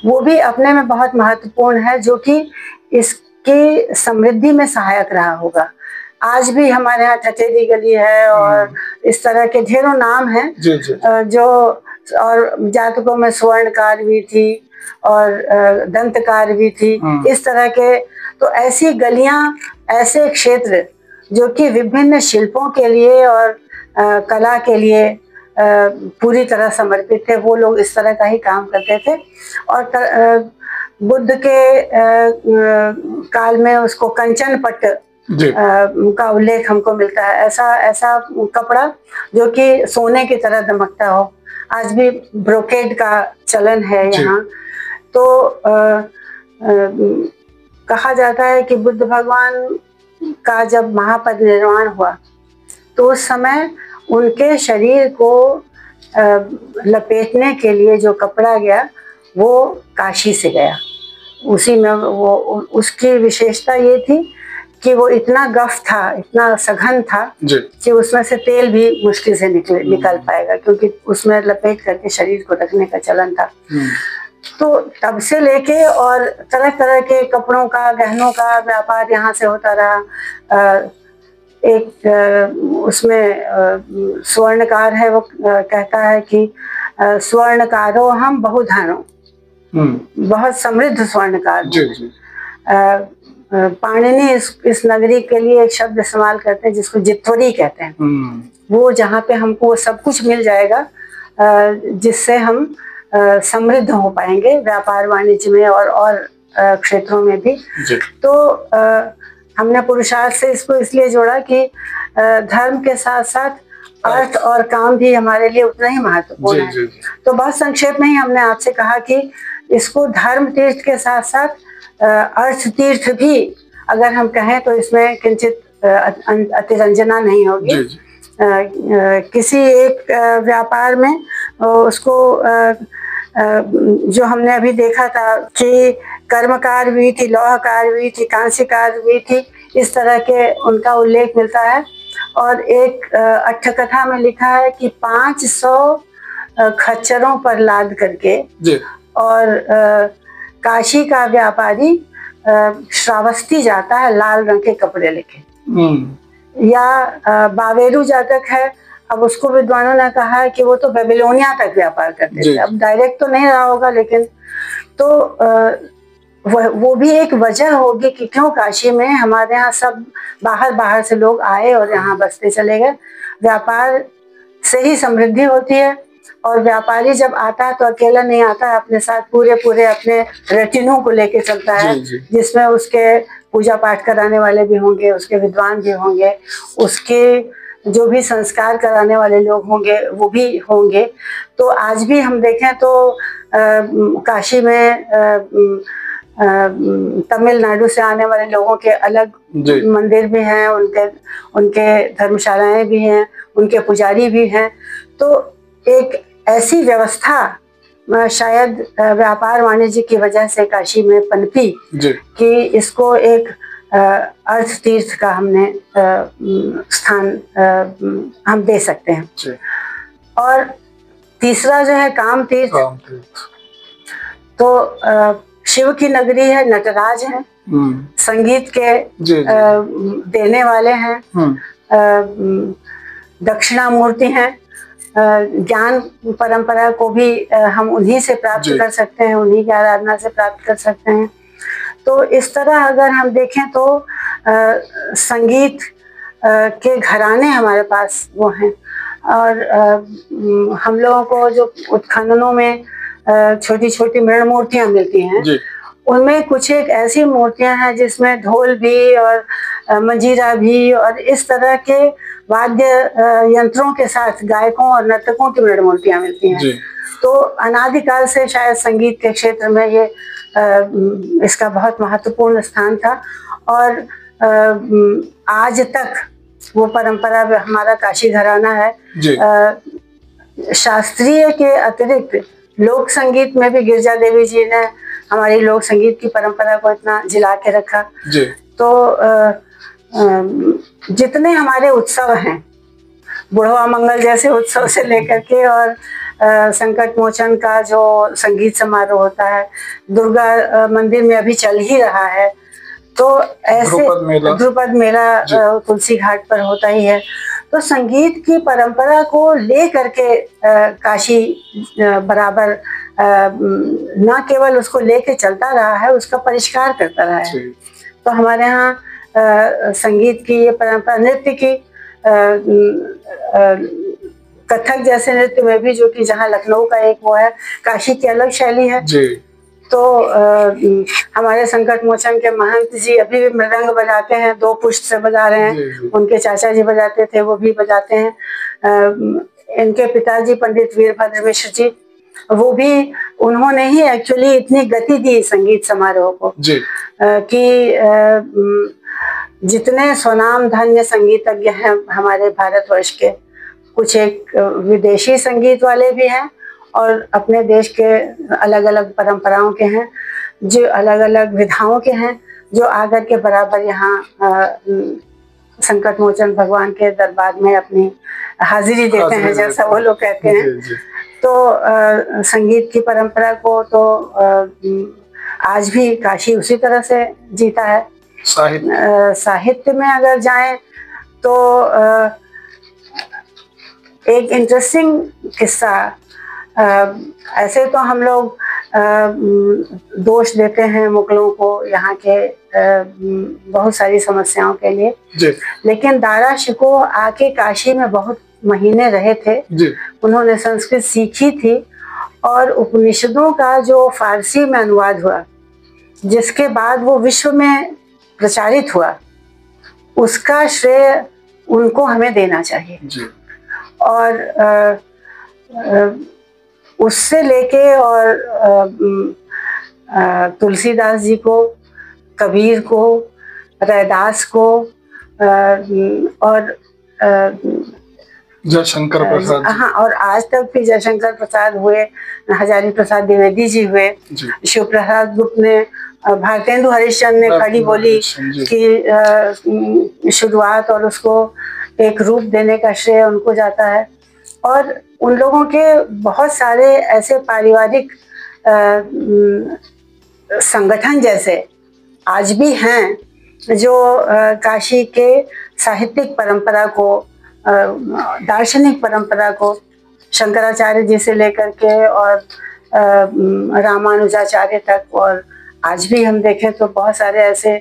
वो भी अपने में बहुत महत्वपूर्ण है, जो कि इसकी समृद्धि में सहायक रहा होगा। आज भी हमारे यहाँ ठठेरी गली है और इस तरह के ढेरों नाम हैं जो, और जातकों में स्वर्णकार भी थी और दंतकार भी थी, इस तरह के। तो ऐसी गलियां, ऐसे क्षेत्र जो कि विभिन्न शिल्पों के लिए और कला के लिए पूरी तरह समर्पित थे, वो लोग इस तरह का ही काम करते थे। और बुद्ध के काल में उसको कंचन पट्ट का उल्लेख हमको मिलता है, ऐसा कपड़ा जो कि सोने की तरह दमकता हो। आज भी ब्रोकेड का चलन है यहाँ। तो कहा जाता है कि बुद्ध भगवान का जब महापरिनिर्वाण हुआ तो उस समय उनके शरीर को लपेटने के लिए जो कपड़ा गया वो काशी से गया। उसी में वो उसकी विशेषता ये थी कि वो इतना गफ था, इतना सघन था कि उसमें से तेल भी मुश्किल से निकल पाएगा, क्योंकि उसमें लपेट करके शरीर को रखने का चलन था। तो तब से लेके और तरह तरह के कपड़ों का, गहनों का व्यापार यहाँ से होता रहा। एक उसमें स्वर्णकार है, वो कहता है कि स्वर्णकारो हम बहुधनो, बहुत समृद्ध स्वर्णकार। पाणिनि इस नगरी के लिए एक शब्द इस्तेमाल करते हैं जिसको जित्वरी कहते हैं। वो जहाँ पे हमको वो सब कुछ मिल जाएगा जिससे हम समृद्ध हो पाएंगे व्यापार वाणिज्य में और क्षेत्रों में भी। तो हमने पुरुषार्थ से इसको इसलिए जोड़ा कि धर्म के साथ साथ अर्थ और काम भी हमारे लिए उतना ही महत्वपूर्ण है। तो बहुत संक्षेप में ही हमने आपसे कहा कि इसको धर्म तीर्थ के साथ साथ अर्थ तीर्थ भी अगर हम कहें तो इसमें किंचित अतिरंजना नहीं होगी। किसी एक व्यापार में उसको जो हमने अभी देखा था कि कर्मकार भी थी, लौहकार भी थी, कांस्यकार भी थी, इस तरह के उनका उल्लेख मिलता है। और एक अट्ठकथा में लिखा है कि 500 खच्चरों पर लाद करके और काशी का व्यापारी श्रावस्ती जाता है लाल रंग के कपड़े लेके। या बावेरू जातक है, अब उसको विद्वानों ने कहा है कि वो तो बेबीलोनिया तक व्यापार करते थे। अब डायरेक्ट तो नहीं रहा होगा, लेकिन तो वो भी एक वजह होगी कि क्यों काशी में हमारे यहाँ सब बाहर से लोग आए और यहाँ बसते चले गए। व्यापार से ही समृद्धि होती है, और व्यापारी जब आता है तो अकेला नहीं आता है, अपने साथ पूरे अपने रेटिनू को लेके चलता है, जिसमें उसके पूजा पाठ कराने वाले भी होंगे, उसके विद्वान भी होंगे, उसके जो भी संस्कार कराने वाले लोग होंगे वो भी होंगे। तो आज भी हम देखें तो काशी में तमिलनाडु से आने वाले लोगों के अलग मंदिर भी हैं, उनके धर्मशालाएं भी हैं, उनके पुजारी भी हैं। तो एक ऐसी व्यवस्था शायद व्यापार वाणिज्य की वजह से काशी में पनपी कि इसको एक अर्थ तीर्थ का हमने स्थान हम दे सकते हैं। और तीसरा जो है काम तीर्थ, तो शिव की नगरी है, नटराज है, संगीत के देने वाले हैं, दक्षिणामूर्ति हैं, ज्ञान परंपरा को भी हम उन्हीं से प्राप्त कर सकते हैं, उन्हीं की आराधना से प्राप्त कर सकते हैं। तो इस तरह अगर हम देखें तो संगीत के घराने हमारे पास वो हैं। और हम लोगों को जो उत्खननों में छोटी छोटी मृण मूर्तियां मिलती हैं, उनमें कुछ एक ऐसी मूर्तियां हैं जिसमें ढोल भी और मंजीरा भी और इस तरह के वाद्य यंत्रों के साथ गायकों और नर्तकों की मृण मूर्तियां मिलती हैं। तो अनादिकाल से शायद संगीत के क्षेत्र में ये इसका बहुत महत्वपूर्ण स्थान था, और आज तक वो परंपरा हमारा काशी घराना है। शास्त्रीय के अतिरिक्त लोक संगीत में भी गिरजा देवी जी ने हमारी लोक संगीत की परंपरा को इतना जिला के रखा। तो जितने हमारे उत्सव हैं, बुढ़वा मंगल जैसे उत्सव से लेकर के और संकट मोचन का जो संगीत समारोह होता है, दुर्गा मंदिर में अभी चल ही रहा है, तो ऐसे ध्रुपद मेला तुलसी घाट पर होता ही है। तो संगीत की परंपरा को ले करके काशी बराबर न केवल उसको लेके चलता रहा है, उसका परिष्कार करता रहा है। तो हमारे यहाँ संगीत की ये परंपरा, नृत्य की कथक जैसे नृत्य में भी, जो कि जहाँ लखनऊ का एक वो है, काशी की अलग शैली है। तो हमारे संकट मोचन के महंत जी अभी भी मृदंग बजाते हैं, 2 पुष्ट से बजा रहे हैं। उनके चाचा जी बजाते थे, वो भी बजाते हैं। इनके पिताजी पंडित वीरभद्र मिश्र जी, वो भी, उन्होंने ही एक्चुअली इतनी गति दी संगीत समारोह को कि जितने स्वनाम धन्य संगीतज्ञ हैं हमारे भारतवर्ष के, कुछ एक विदेशी संगीत वाले भी हैं और अपने देश के अलग अलग परंपराओं के हैं, जो अलग अलग विधाओं के हैं, जो आकर के बराबर यहाँ संकट मोचन भगवान के दरबार में अपनी हाजिरी देते हैं, जैसा वो लोग कहते हैं। तो संगीत की परंपरा को तो आज भी काशी उसी तरह से जीता है। साहित्य में अगर जाएं तो एक इंटरेस्टिंग किस्सा, ऐसे तो हम लोग दोष देते हैं मुगलों को यहाँ के बहुत सारी समस्याओं के लिए, लेकिन दारा शिकोह आके काशी में बहुत महीने रहे थे। उन्होंने संस्कृत सीखी थी और उपनिषदों का जो फारसी में अनुवाद हुआ जिसके बाद वो विश्व में प्रचारित हुआ, उसका श्रेय उनको हमें देना चाहिए जी। और उससे लेके और तुलसीदास जी को, कबीर को, रैदास को और जयशंकर प्रसाद, हाँ, और आज तक भी जयशंकर प्रसाद हुए, हजारी प्रसाद द्विवेदी जी हुए, शिव प्रसाद गुप्त ने, भारतेंदु हरिश्चंद्र ने खड़ी बोली की शुरुआत और उसको एक रूप देने का श्रेय उनको जाता है। और उन लोगों के बहुत सारे ऐसे पारिवारिक संगठन जैसे आज भी हैं जो काशी के साहित्यिक परंपरा को, दार्शनिक परंपरा को शंकराचार्य जी से लेकर के और रामानुजाचार्य तक, और आज भी हम देखें तो बहुत सारे ऐसे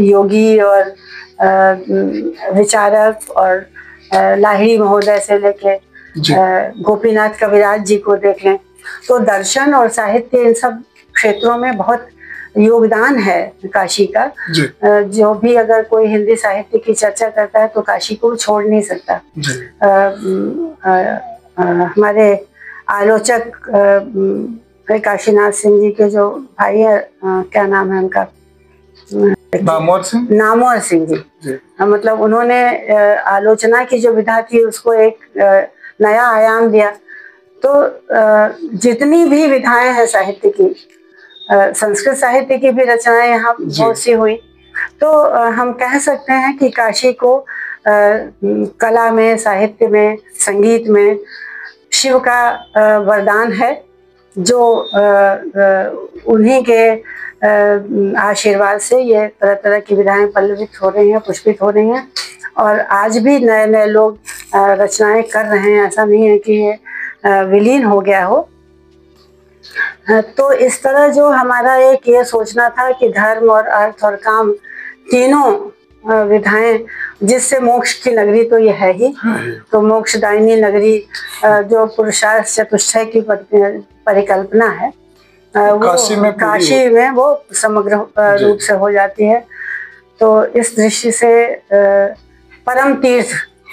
योगी और विचारक और लाहिड़ी महोदय से लेके गोपीनाथ कविराज जी को देख लें तो दर्शन और साहित्य इन सब क्षेत्रों में बहुत योगदान है काशी का। जो भी अगर कोई हिंदी साहित्य की चर्चा करता है तो काशी को छोड़ नहीं सकता। हमारे आलोचक काशीनाथ सिंह जी के जो भाई है, क्या नाम है उनका, नामवर सिंह जी, मतलब उन्होंने आलोचना की जो विधा थी उसको एक नया आयाम दिया। तो जितनी भी विधाएं हैं साहित्य की, संस्कृत साहित्य की भी रचनाएं यहाँ बहुत सी हुई, तो हम कह सकते हैं कि काशी को कला में, साहित्य में, संगीत में शिव का वरदान है, जो उन्हीं के आशीर्वाद से ये तरह तरह की विधाएं पल्लवित हो रही हैं, पुष्पित हो रही हैं, और आज भी नए नए लोग रचनाएं कर रहे हैं। ऐसा नहीं है कि ये विलीन हो गया हो। तो इस तरह जो हमारा एक ये सोचना था कि धर्म और अर्थ और काम तीनों विधाएं, जिससे मोक्ष की नगरी तो ये है ही, तो मोक्षदायिनी नगरी जो पुरुषार्थ चतुष्टय की परिकल्पना है, वो काशी में वो समग्र रूप से हो जाती है। तो इस दृष्टि से परम तीर्थ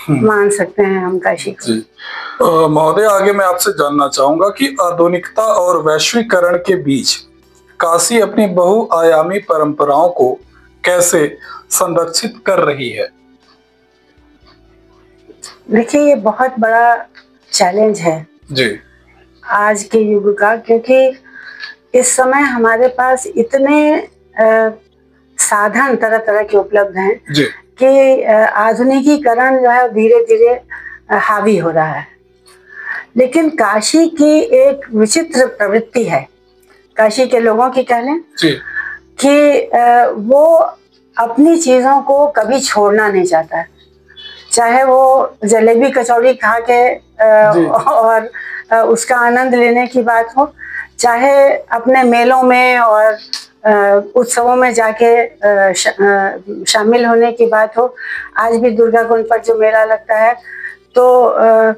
मान सकते हैं हम काशी को। महोदय, आगे मैं आपसे जानना चाहूंगा कि आधुनिकता और वैश्वीकरण के बीच काशी अपनी बहुआयामी परंपराओं को कैसे संरक्षित कर रही है? देखिए, ये बहुत बड़ा चैलेंज है जी आज के युग का, क्योंकि इस समय हमारे पास इतने साधन तरह तरह के उपलब्ध हैं जी कि आधुनिकीकरण जो है धीरे धीरे हावी हो रहा है। लेकिन काशी की एक विचित्र प्रवृत्ति है, काशी के लोगों की कह लें कि वो अपनी चीज़ों को कभी छोड़ना नहीं चाहता है। चाहे वो जलेबी कचौड़ी खा के और उसका आनंद लेने की बात हो, चाहे अपने मेलों में और उत्सवों में जाके शामिल होने की बात हो। आज भी दुर्गा कुंड पर जो मेला लगता है, तो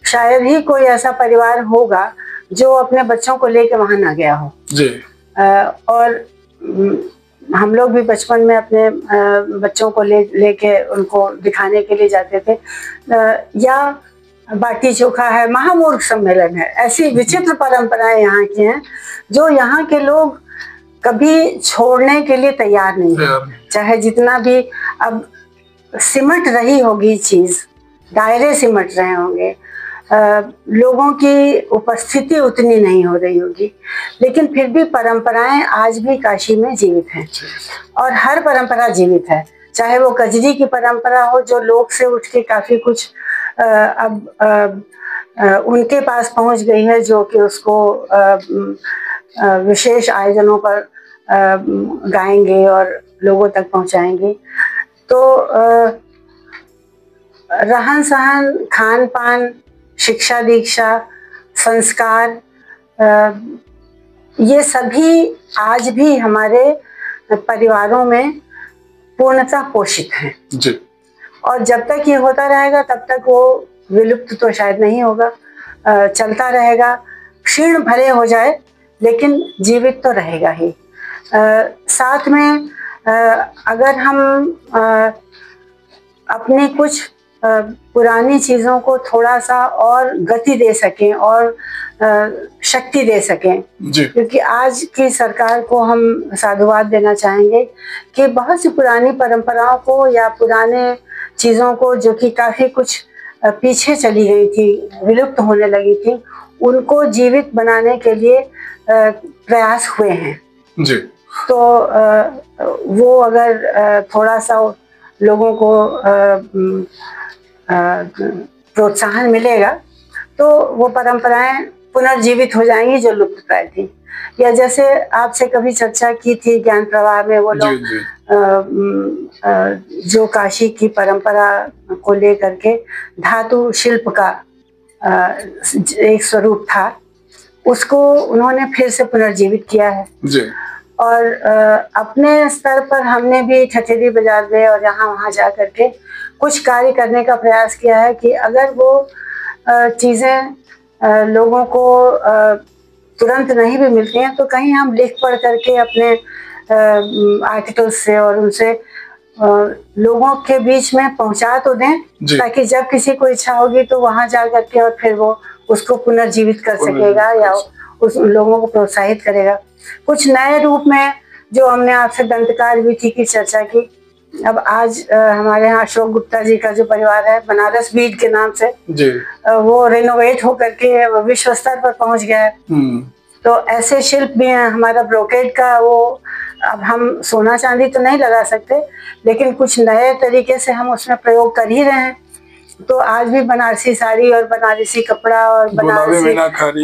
शायद ही कोई ऐसा परिवार होगा जो अपने बच्चों को लेके वहां ना गया हो जी। और हम लोग भी बचपन में अपने बच्चों को लेके उनको दिखाने के लिए जाते थे। या बाटी चोखा है, महामूर्ख सम्मेलन है, ऐसी विचित्र परंपराएं यहाँ की हैं जो यहाँ के लोग कभी छोड़ने के लिए तैयार नहीं है। चाहे जितना भी अब सिमट रही होगी चीज, दायरे सिमट रहे होंगे, लोगों की उपस्थिति उतनी नहीं हो रही होगी, लेकिन फिर भी परंपराएं आज भी काशी में जीवित हैं। और हर परंपरा जीवित है, चाहे वो कजरी की परंपरा हो जो लोक से उठ के काफी कुछ अब उनके पास पहुंच गई है, जो कि उसको विशेष आयोजनों पर गाएंगे और लोगों तक पहुंचाएंगे। तो रहन सहन, खान पान, शिक्षा दीक्षा, संस्कार, ये सभी आज भी हमारे परिवारों में पूर्णतः पोषित हैं जी। और जब तक ये होता रहेगा तब तक वो विलुप्त तो शायद नहीं होगा, चलता रहेगा। क्षीण भले हो जाए लेकिन जीवित तो रहेगा ही। साथ में अगर हम अपनी कुछ पुरानी चीज़ों को थोड़ा सा और गति दे सकें और शक्ति दे सकें, क्योंकि आज की सरकार को हम साधुवाद देना चाहेंगे कि बहुत सी पुरानी परंपराओं को या पुराने चीज़ों को जो कि काफ़ी कुछ पीछे चली गई थी, विलुप्त होने लगी थी, उनको जीवित बनाने के लिए प्रयास हुए हैं जी। तो वो अगर थोड़ा सा लोगों को प्रोत्साहन मिलेगा तो वो परंपराएं पुनर्जीवित हो जाएंगी जो लुप्त प्राय थी। या जैसे आपसे कभी चर्चा की थी ज्ञान प्रवाह में, वो लोग जो काशी की परंपरा को लेकर के धातु शिल्प का एक स्वरूप था, उसको उन्होंने फिर से पुनर्जीवित किया है जी। और अपने स्तर पर हमने भी ठठेरी बाजार में और यहाँ वहाँ जा करके कुछ कार्य करने का प्रयास किया है कि अगर वो चीज़ें लोगों को तुरंत नहीं भी मिलती हैं तो कहीं हम लिख पढ़ करके अपने आर्टिकल्स से और उनसे लोगों के बीच में पहुंचा तो दें, ताकि जब किसी को इच्छा होगी तो वहां जा करके और फिर वो उसको पुनर्जीवित कर सकेगा या उस लोगों को प्रोत्साहित करेगा। कुछ नए रूप में जो हमने आपसे दंतकार विधि की चर्चा की, अब आज हमारे यहाँ अशोक गुप्ता जी का जो परिवार है बनारस बीड के नाम से जी, वो रेनोवेट होकर के विश्व स्तर पर पहुंच गया है। तो ऐसे शिल्प भी हैं। हमारा ब्रोकेड का वो, अब हम सोना चांदी तो नहीं लगा सकते, लेकिन कुछ नए तरीके से हम उसमें प्रयोग कर ही रहे हैं। तो आज भी बनारसी साड़ी और बनारसी कपड़ा और बनारसी,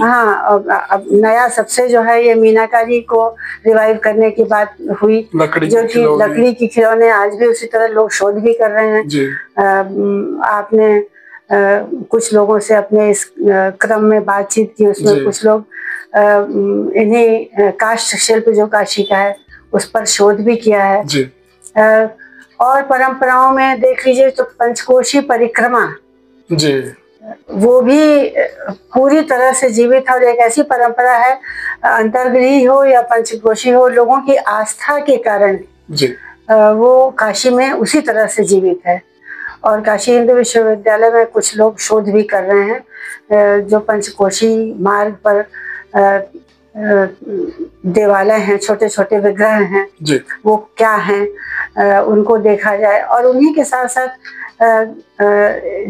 हाँ, अब नया सबसे जो है ये मीनाकारी को रिवाइव करने की बात हुई, जो कि लकड़ी की खिलौने आज भी उसी तरह लोग शोध भी कर रहे हैं। आपने कुछ लोगों से अपने इस क्रम में बातचीत की, उसमें कुछ लोग इन्हीं काष्ठ शिल्प जो काशी का है उस पर शोध भी किया है। और परंपराओं में देख लीजिए तो पंचकोशी परिक्रमा जी, वो भी पूरी तरह से जीवित है और एक ऐसी परंपरा है, अंतर्गृही हो या पंचकोशी हो, लोगों की आस्था के कारण जी, वो काशी में उसी तरह से जीवित है। और काशी हिंदू विश्वविद्यालय में कुछ लोग शोध भी कर रहे हैं, जो पंचकोशी मार्ग पर देवालय हैं, छोटे छोटे विग्रह हैं जी, वो क्या हैं, उनको देखा जाए। और उन्हीं के साथ साथ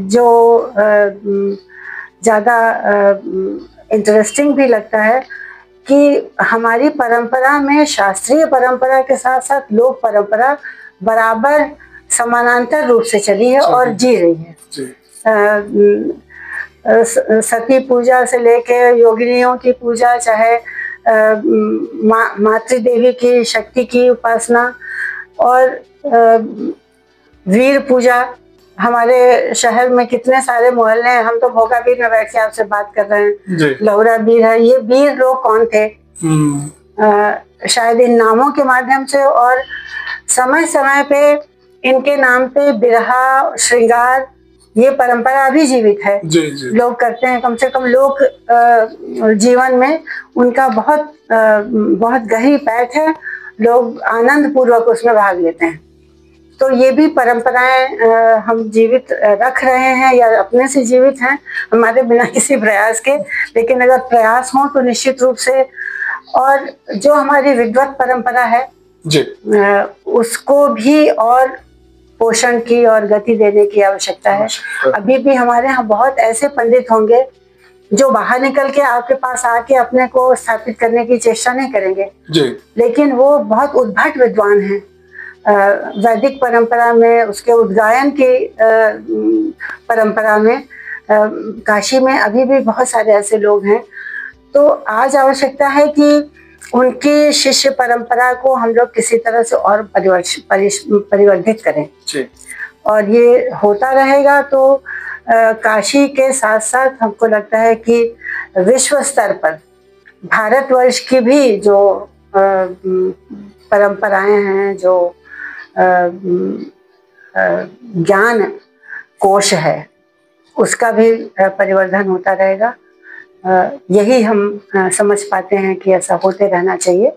जो ज़्यादा इंटरेस्टिंग भी लगता है कि हमारी परंपरा में शास्त्रीय परंपरा के साथ साथ लोक परंपरा बराबर समानांतर रूप से चली है और जी रही है। सती पूजा से लेके योगिनियों की पूजा, चाहे मातृ देवी की शक्ति की उपासना और वीर पूजा, हमारे शहर में कितने सारे मोहल्ले हैं। हम तो भोगा बीर में बैठ के आपसे बात कर रहे हैं, लौरा बीर है। ये वीर लोग कौन थे? शायद इन नामों के माध्यम से और समय समय पे इनके नाम पे बिरहा श्रृंगार, ये परंपरा अभी जीवित है जी, जी। लोग करते हैं। कम से कम लोग जीवन में उनका बहुत गहरी पैठ है, लोग आनंद पूर्वक उसमें भाग लेते हैं। तो ये भी परंपराएं हम जीवित रख रहे हैं या अपने से जीवित हैं, हमारे बिना किसी प्रयास के। लेकिन अगर प्रयास हो तो निश्चित रूप से, और जो हमारी विद्वत परंपरा है जी, उसको भी और पोषण की और गति देने की आवश्यकता है। अभी भी हमारे यहाँ बहुत ऐसे पंडित होंगे जो बाहर निकल के आपके पास आके अपने को स्थापित करने की चेष्टा नहीं करेंगे जी, लेकिन वो बहुत उद्भट विद्वान हैं। वैदिक परंपरा में, उसके उद्गायन की परंपरा में, काशी में अभी भी बहुत सारे ऐसे लोग हैं। तो आज आवश्यकता है कि उनकी शिष्य परंपरा को हम लोग किसी तरह से और परिवर्धित करें जी। और ये होता रहेगा तो काशी के साथ साथ हमको लगता है कि विश्व स्तर पर भारतवर्ष की भी जो परंपराएं हैं, जो ज्ञान कोश है, उसका भी परिवर्धन होता रहेगा। यही हम समझ पाते हैं कि ऐसा होते रहना चाहिए।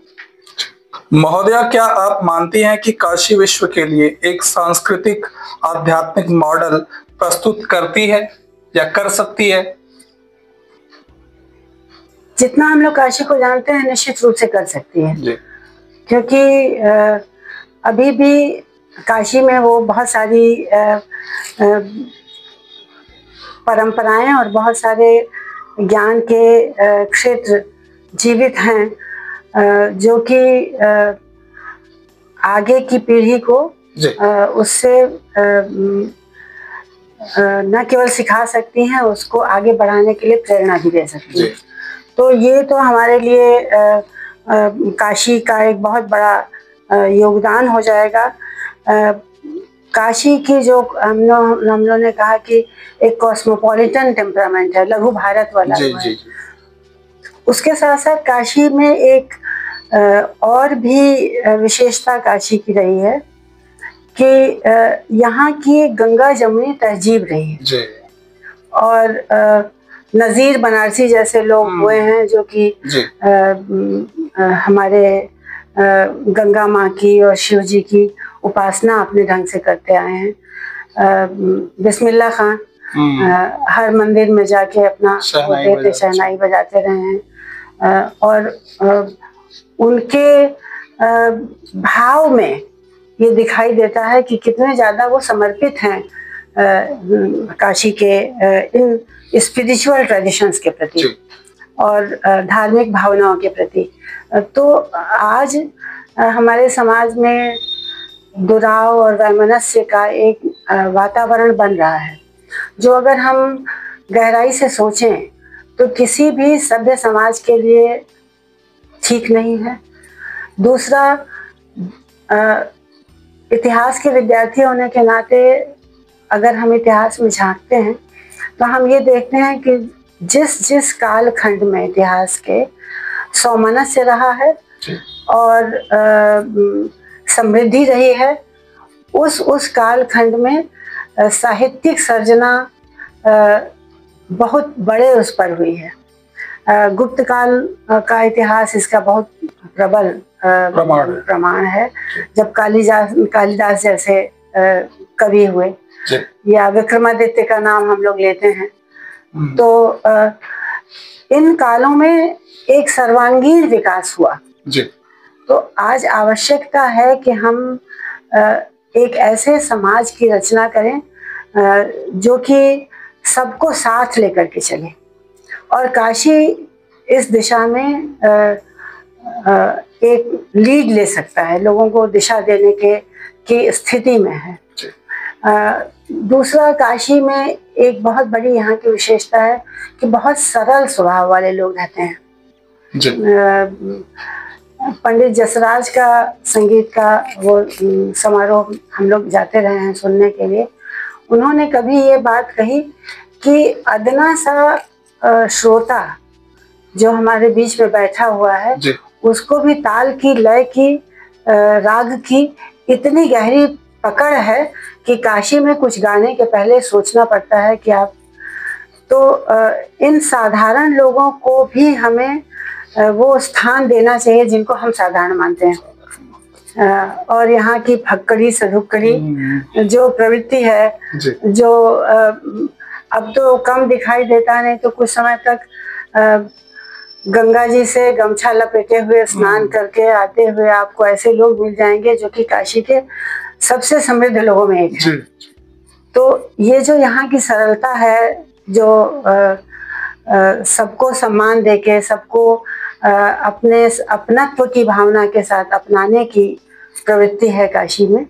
महोदया, क्या आप मानती हैं कि काशी विश्व के लिए एक सांस्कृतिक आध्यात्मिक मॉडल प्रस्तुत करती है या कर सकती है? जितना हम लोग काशी को जानते हैं निश्चित रूप से कर सकती है जी। क्योंकि अभी भी काशी में वो बहुत सारी परंपराएं और बहुत सारे ज्ञान के क्षेत्र जीवित हैं जो कि आगे की पीढ़ी को उससे न केवल सिखा सकती हैं, उसको आगे बढ़ाने के लिए प्रेरणा भी दे सकती हैं। तो ये तो हमारे लिए काशी का एक बहुत बड़ा योगदान हो जाएगा। काशी की जो हम लोगों ने कहा कि एक कॉस्मोपॉलिटन टेम्परामेंट है, लघु भारत वाला है। उसके साथ साथ काशी में एक और भी विशेषता काशी की रही है कि यहाँ की गंगा जमुनी तहजीब रही है और नज़ीर बनारसी जैसे लोग हुए हैं जो कि हमारे गंगा माँ की और शिव जी की उपासना अपने ढंग से करते आए हैं। बिस्मिल्लाह खान हर मंदिर में जाके अपना शहनाई बजाते रहे हैं और उनके भाव में ये दिखाई देता है कि कितने ज़्यादा वो समर्पित हैं काशी के इन स्पिरिचुअल ट्रेडिशंस के प्रति और धार्मिक भावनाओं के प्रति। तो आज हमारे समाज में दुराव और वैमनस्य का एक वातावरण बन रहा है जो अगर हम गहराई से सोचें तो किसी भी सभ्य समाज के लिए ठीक नहीं है। दूसरा, इतिहास के विद्यार्थी होने के नाते अगर हम इतिहास में झांकते हैं तो हम ये देखते हैं कि जिस जिस कालखंड में इतिहास के सौमनस्य रहा है और समृद्धि रही है, उस कालखंड में साहित्यिक सर्जना बहुत बड़े उस पर हुई है। गुप्त काल का इतिहास इसका बहुत प्रबल प्रमाण है। जब कालिदास जैसे कवि हुए या विक्रमादित्य का नाम हम लोग लेते हैं तो इन कालों में एक सर्वांगीण विकास हुआ। तो आज आवश्यकता है कि हम एक ऐसे समाज की रचना करें जो कि सबको साथ लेकर के चले और काशी इस दिशा में एक लीड ले सकता है, लोगों को दिशा देने की स्थिति में है। दूसरा, काशी में एक बहुत बड़ी यहाँ की विशेषता है कि बहुत सरल स्वभाव वाले लोग रहते हैं। पंडित जसराज का संगीत का वो समारोह हम लोग जाते रहे हैं सुनने के लिए। उन्होंने कभी ये बात कही कि अदना सा श्रोता जो हमारे बीच में बैठा हुआ है उसको भी ताल की, लय की, राग की इतनी गहरी पकड़ है कि काशी में कुछ गाने के पहले सोचना पड़ता है कि आप तो इन साधारण लोगों को भी हमें वो स्थान देना चाहिए जिनको हम साधारण मानते हैं। और यहाँ की फक्कड़ी सधुक्कड़ी जो प्रवृत्ति है जो अब तो कम दिखाई देता, नहीं तो कुछ समय तक गंगा जी से गमछा लपेटे हुए स्नान करके आते हुए आपको ऐसे लोग मिल जाएंगे जो कि काशी के सबसे समृद्ध लोगों में एक है। तो ये जो यहाँ की सरलता है, जो सबको सम्मान देके सबको अपने अपनत्व की भावना के साथ अपनाने की प्रवृत्ति है काशी में,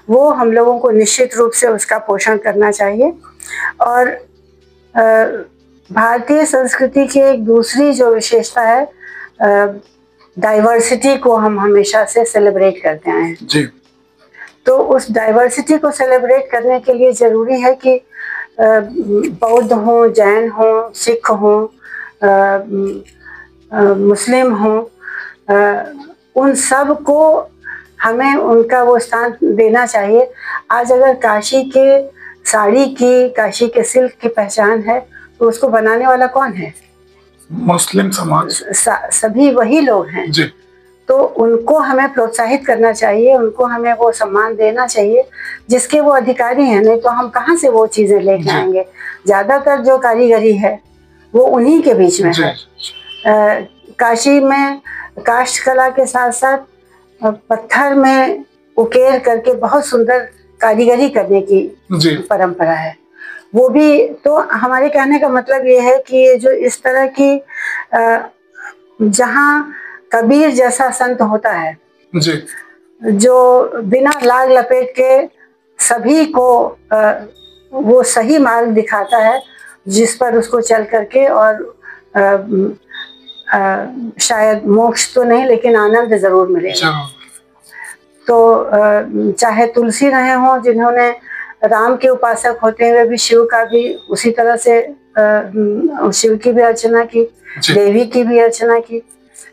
वो हम लोगों को निश्चित रूप से उसका पोषण करना चाहिए। और भारतीय संस्कृति की एक दूसरी जो विशेषता है, डाइवर्सिटी को हम हमेशा से सेलिब्रेट करते आए हैं। तो उस डाइवर्सिटी को सेलिब्रेट करने के लिए ज़रूरी है कि बौद्ध हों, जैन हों, सिख हों, मुस्लिम हों, उन सब को हमें उनका वो स्थान देना चाहिए। आज अगर काशी के साड़ी की, काशी के सिल्क की पहचान है तो उसको बनाने वाला कौन है? मुस्लिम समाज सभी वही लोग हैं जी। तो उनको हमें प्रोत्साहित करना चाहिए, उनको हमें वो सम्मान देना चाहिए जिसके वो अधिकारी हैं, नहीं तो हम कहाँ से वो चीज़ें लेके आएंगे। ज़्यादातर जो कारीगरी है वो उन्हीं के बीच में है। काशी में काष्ठ कला के साथ साथ पत्थर में उकेर करके बहुत सुंदर कारीगरी करने की परंपरा है। वो भी तो हमारे कहने का मतलब ये है कि ये जो इस तरह की जहाँ कबीर जैसा संत होता है जी, जो बिना लाग लपेट के सभी को वो सही मार्ग दिखाता है जिस पर उसको चल करके और शायद मोक्ष तो नहीं लेकिन आनंद जरूर मिलेगा। तो चाहे तुलसी रहे हों जिन्होंने राम के उपासक होते हुए भी शिव का भी उसी तरह से शिव की भी अर्चना की, देवी की भी अर्चना की,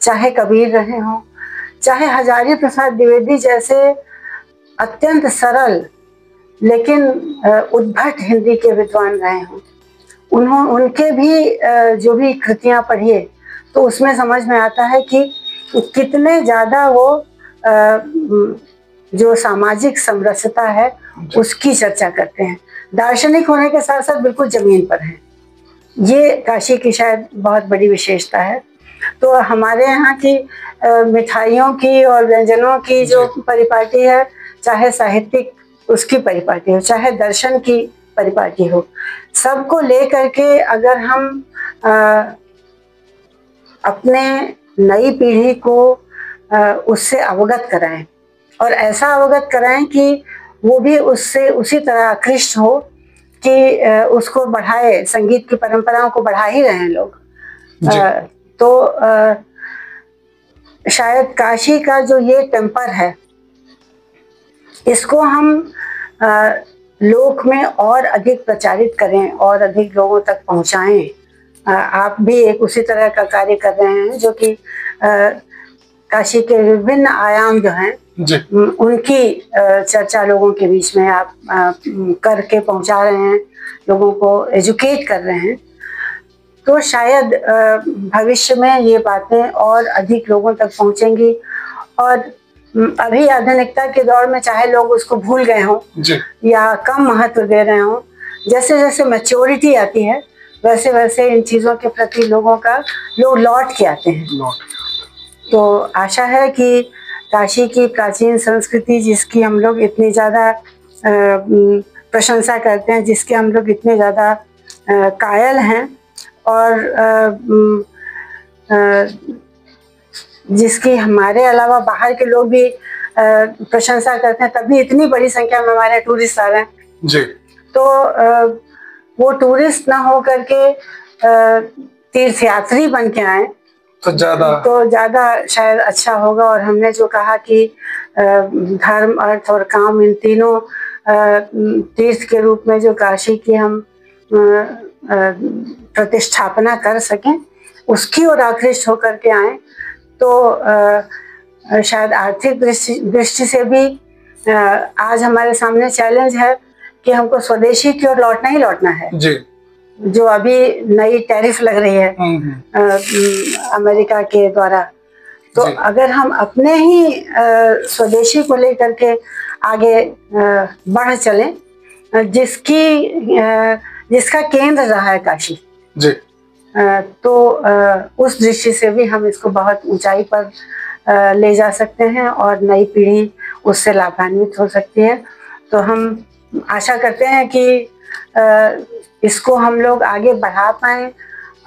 चाहे कबीर रहे हों, चाहे हजारी प्रसाद द्विवेदी जैसे अत्यंत सरल लेकिन उद्भट हिंदी के विद्वान रहे हों, उनके भी जो भी कृतियां पढ़िए तो उसमें समझ में आता है कि कितने ज़्यादा वो जो सामाजिक समरसता है उसकी चर्चा करते हैं। दार्शनिक होने के साथ साथ बिल्कुल जमीन पर हैं। ये काशी की शायद बहुत बड़ी विशेषता है। तो हमारे यहाँ की मिठाइयों की और व्यंजनों की जो परिपाटी है, चाहे साहित्यिक उसकी परिपाटी हो, चाहे दर्शन की परिपाटी हो, सबको ले करके अगर हम अपने नई पीढ़ी को उससे अवगत कराएं और ऐसा अवगत कराएं कि वो भी उससे उसी तरह आकृष्ट हो कि उसको बढ़ाए, संगीत की परंपराओं को बढ़ा ही रहे हैं लोग। तो शायद काशी का जो ये टेम्पर है इसको हम लोक में और अधिक प्रचारित करें और अधिक लोगों तक पहुंचाएं। आप भी एक उसी तरह का कार्य कर रहे हैं जो कि काशी के विभिन्न आयाम जो हैं उनकी चर्चा लोगों के बीच में आप करके पहुंचा रहे हैं, लोगों को एजुकेट कर रहे हैं। तो शायद भविष्य में ये बातें और अधिक लोगों तक पहुंचेंगी और अभी आधुनिकता के दौर में चाहे लोग उसको भूल गए हों या कम महत्व दे रहे हों, जैसे जैसे मैच्योरिटी आती है वैसे वैसे इन चीज़ों के प्रति लोगों का लोग लौट के आते हैं। तो आशा है कि काशी की प्राचीन संस्कृति जिसकी हम लोग इतनी ज़्यादा प्रशंसा करते हैं, जिसके हम लोग इतने ज़्यादा कायल हैं और जिसकी हमारे अलावा बाहर के लोग भी प्रशंसा करते हैं, तभी इतनी बड़ी संख्या में हमारे टूरिस्ट आ रहे हैं जी। तो वो टूरिस्ट ना हो करके तीर्थयात्री बन के आए तो ज़्यादा शायद अच्छा होगा। और हमने जो कहा कि धर्म, अर्थ और काम इन तीनों तीर्थ के रूप में जो काशी की हम प्रतिष्ठापना कर सकें, उसकी ओर आकृष्ट होकर के आए तो शायद आर्थिक दृष्टि से भी आज हमारे सामने चैलेंज है कि हमको स्वदेशी की ओर लौटना ही लौटना है जी। जो अभी नई टैरिफ लग रही है अमेरिका के द्वारा, तो अगर हम अपने ही स्वदेशी को लेकर के आगे बढ़ चलें, जिसका केंद्र रहा है काशी जी, तो उस दृष्टि से भी हम इसको बहुत ऊंचाई पर ले जा सकते हैं और नई पीढ़ी उससे लाभान्वित हो सकती है। तो हम आशा करते हैं कि इसको हम लोग आगे बढ़ा पाएं।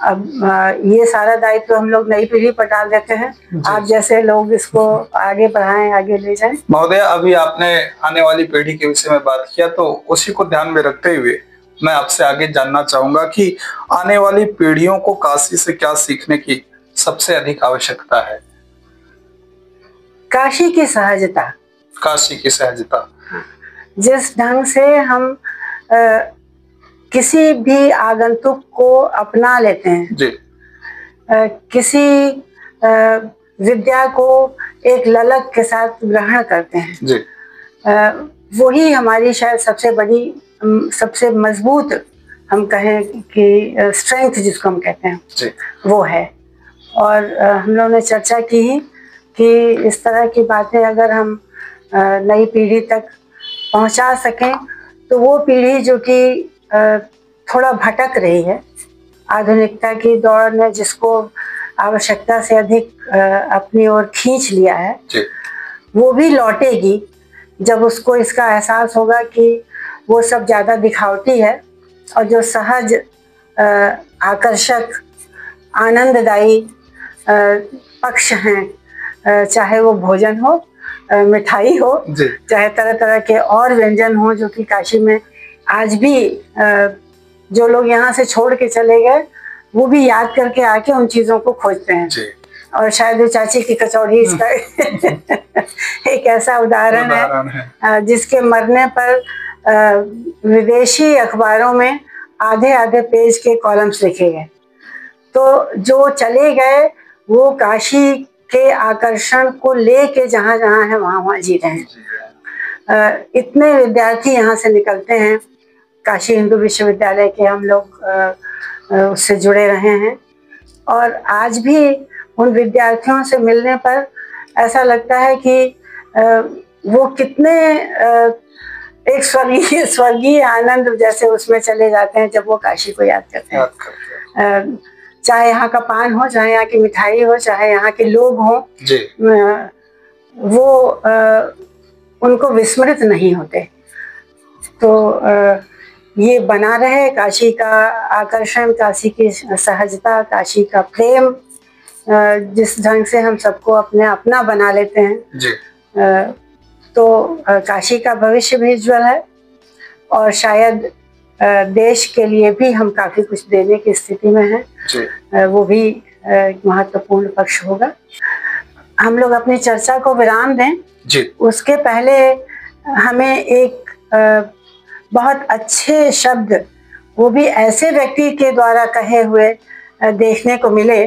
अब ये सारा दायित्व हम लोग नई पीढ़ी पर डाल देते हैं, आप जैसे लोग इसको आगे बढ़ाएं, आगे ले जाएं। महोदय, अभी आपने आने वाली पीढ़ी के विषय में बात किया, तो उसी को ध्यान में रखते हुए मैं आपसे आगे जानना चाहूंगा कि आने वाली पीढ़ियों को काशी से क्या सीखने की सबसे अधिक आवश्यकता है? काशी की सहजता। काशी की सहजता, जिस ढंग से हम किसी भी आगंतुक को अपना लेते हैं जी, किसी विद्या को एक ललक के साथ ग्रहण करते हैं जी, वही हमारी शायद सबसे बड़ी, सबसे मजबूत हम कहें कि स्ट्रेंथ जिसको हम कहते हैं वो है। और हम लोगों ने चर्चा की कि इस तरह की बातें अगर हम नई पीढ़ी तक पहुंचा सकें तो वो पीढ़ी जो कि थोड़ा भटक रही है, आधुनिकता की दौड़ ने जिसको आवश्यकता से अधिक अपनी ओर खींच लिया है, वो भी लौटेगी जब उसको इसका एहसास होगा कि वो सब ज़्यादा दिखावटी है और जो सहज, आकर्षक, आनंददायी पक्ष हैं, चाहे वो भोजन हो, मिठाई हो, चाहे तरह तरह के और व्यंजन हो जो कि काशी में आज भी जो लोग यहाँ से छोड़ के चले गए वो भी याद करके आके उन चीज़ों को खोजते हैं। और शायद वो चाची की कचौड़ी इसका एक ऐसा उदाहरण है जिसके मरने पर विदेशी अखबारों में आधे आधे पेज के कॉलम्स लिखे गए। तो जो चले गए वो काशी के आकर्षण को लेके जहाँ जहाँ है वहाँ जी रहे हैं। इतने विद्यार्थी यहाँ से निकलते हैं, काशी हिंदू विश्वविद्यालय के हम लोग उससे जुड़े रहे हैं और आज भी उन विद्यार्थियों से मिलने पर ऐसा लगता है कि वो कितने एक स्वर्गीय आनंद जैसे उसमें चले जाते हैं जब वो काशी को याद करते हैं। चाहे यहाँ का पान हो, चाहे यहाँ की मिठाई हो, चाहे यहाँ के लोग हों, वो उनको विस्मृत नहीं होते। तो ये बना रहे काशी का आकर्षण, काशी की सहजता, काशी का प्रेम, जिस ढंग से हम सबको अपना बना लेते हैं। तो काशी का भविष्य भी उज्ज्वल है और शायद देश के लिए भी हम काफ़ी कुछ देने की स्थिति में हैं। वो भी एक महत्वपूर्ण पक्ष होगा। हम लोग अपनी चर्चा को विराम दें, उसके पहले हमें एक बहुत अच्छे शब्द, वो भी ऐसे व्यक्ति के द्वारा कहे हुए देखने को मिले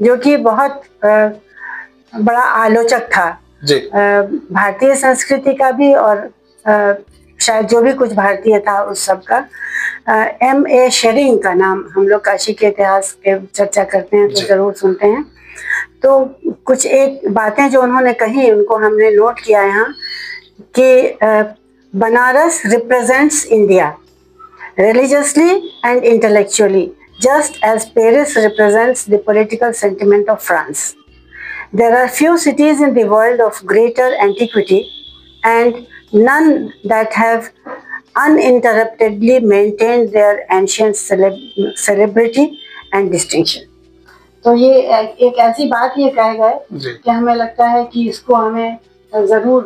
जो कि बहुत बड़ा आलोचक था भारतीय संस्कृति का भी और शायद जो भी कुछ भारतीय था उस सब का। M.A. शेरिंग का नाम हम लोग काशी के इतिहास के चर्चा करते हैं तो ज़रूर सुनते हैं। तो कुछ एक बातें जो उन्होंने कही उनको हमने नोट किया यहाँ कि Banaras represents India religiously and intellectually, just as Paris represents the political sentiment of France. There are few cities in the world of greater antiquity and none that have uninterruptedly maintained their ancient celebrity and distinction. तो ये एक ऐसी बात ये कह गए कि हमें लगता है कि इसको हमें ज़रूर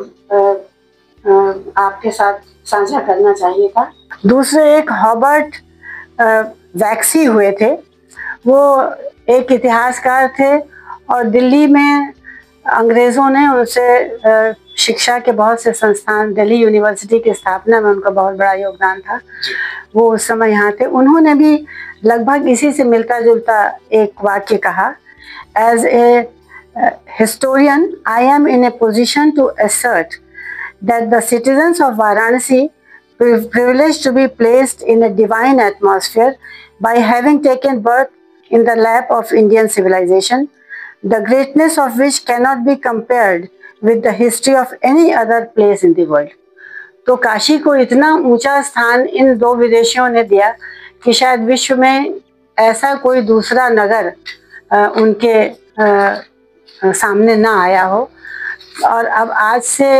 आपके साथ साझा करना चाहिए था। दूसरे एक हॉबर्ट वैक्सी हुए थे, वो एक इतिहासकार थे और दिल्ली में अंग्रेज़ों ने उनसे शिक्षा के बहुत से संस्थान, दिल्ली यूनिवर्सिटी की स्थापना में उनका बहुत बड़ा योगदान था। वो उस समय यहाँ थे। उन्होंने भी लगभग इसी से मिलता जुलता एक वाक्य कहा, as a historian I am in a position to assert that the citizens of Varanasi privileged to be placed in a divine atmosphere by having taken birth in the lap of Indian civilization, the greatness of which cannot be compared with the history of any other place in the world. तो काशी को इतना ऊंचा स्थान इन दो विदेशियों ने दिया कि शायद विश्व में ऐसा कोई दूसरा नगर उनके सामने ना आया हो। और अब आज से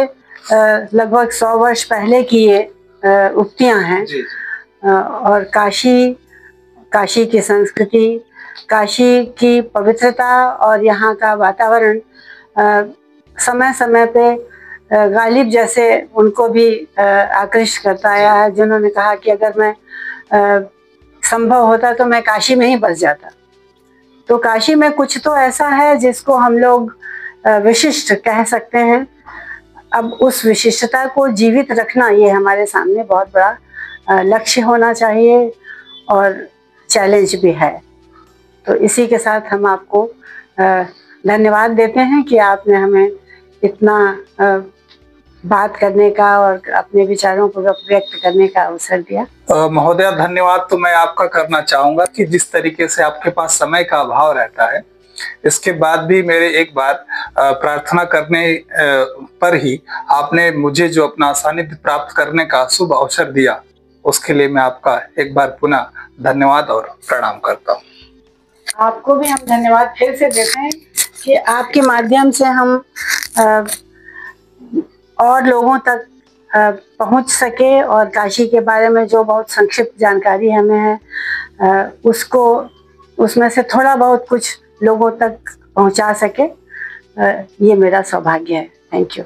लगभग 100 वर्ष पहले की ये उक्तियाँ हैं और काशी की संस्कृति, काशी की पवित्रता और यहाँ का वातावरण समय समय पे गालिब जैसे उनको भी आकृष्ट करता आया है, जिन्होंने कहा कि अगर मैं संभव होता तो मैं काशी में ही बस जाता। तो काशी में कुछ तो ऐसा है जिसको हम लोग विशिष्ट कह सकते हैं। अब उस विशिष्टता को जीवित रखना ये हमारे सामने बहुत बड़ा लक्ष्य होना चाहिए और चैलेंज भी है। तो इसी के साथ हम आपको धन्यवाद देते हैं कि आपने हमें इतना बात करने का और अपने विचारों को व्यक्त करने का अवसर दिया। महोदया, धन्यवाद तो मैं आपका करना चाहूंगा कि जिस तरीके से आपके पास समय का अभाव रहता है, इसके बाद भी मेरे एक बार प्रार्थना करने पर ही आपने मुझे जो अपना सानिध्य प्राप्त करने का शुभ अवसर दिया, उसके लिए मैं आपका एक बार पुनः धन्यवाद और प्रणाम करता हूँ। आपको भी हम धन्यवाद फिर से देते हैं कि आपके माध्यम से हम और लोगों तक पहुंच सके और काशी के बारे में जो बहुत संक्षिप्त जानकारी हमें है उसको उसमें से थोड़ा बहुत कुछ लोगों तक पहुंचा सके। ये मेरा सौभाग्य है। Thank you.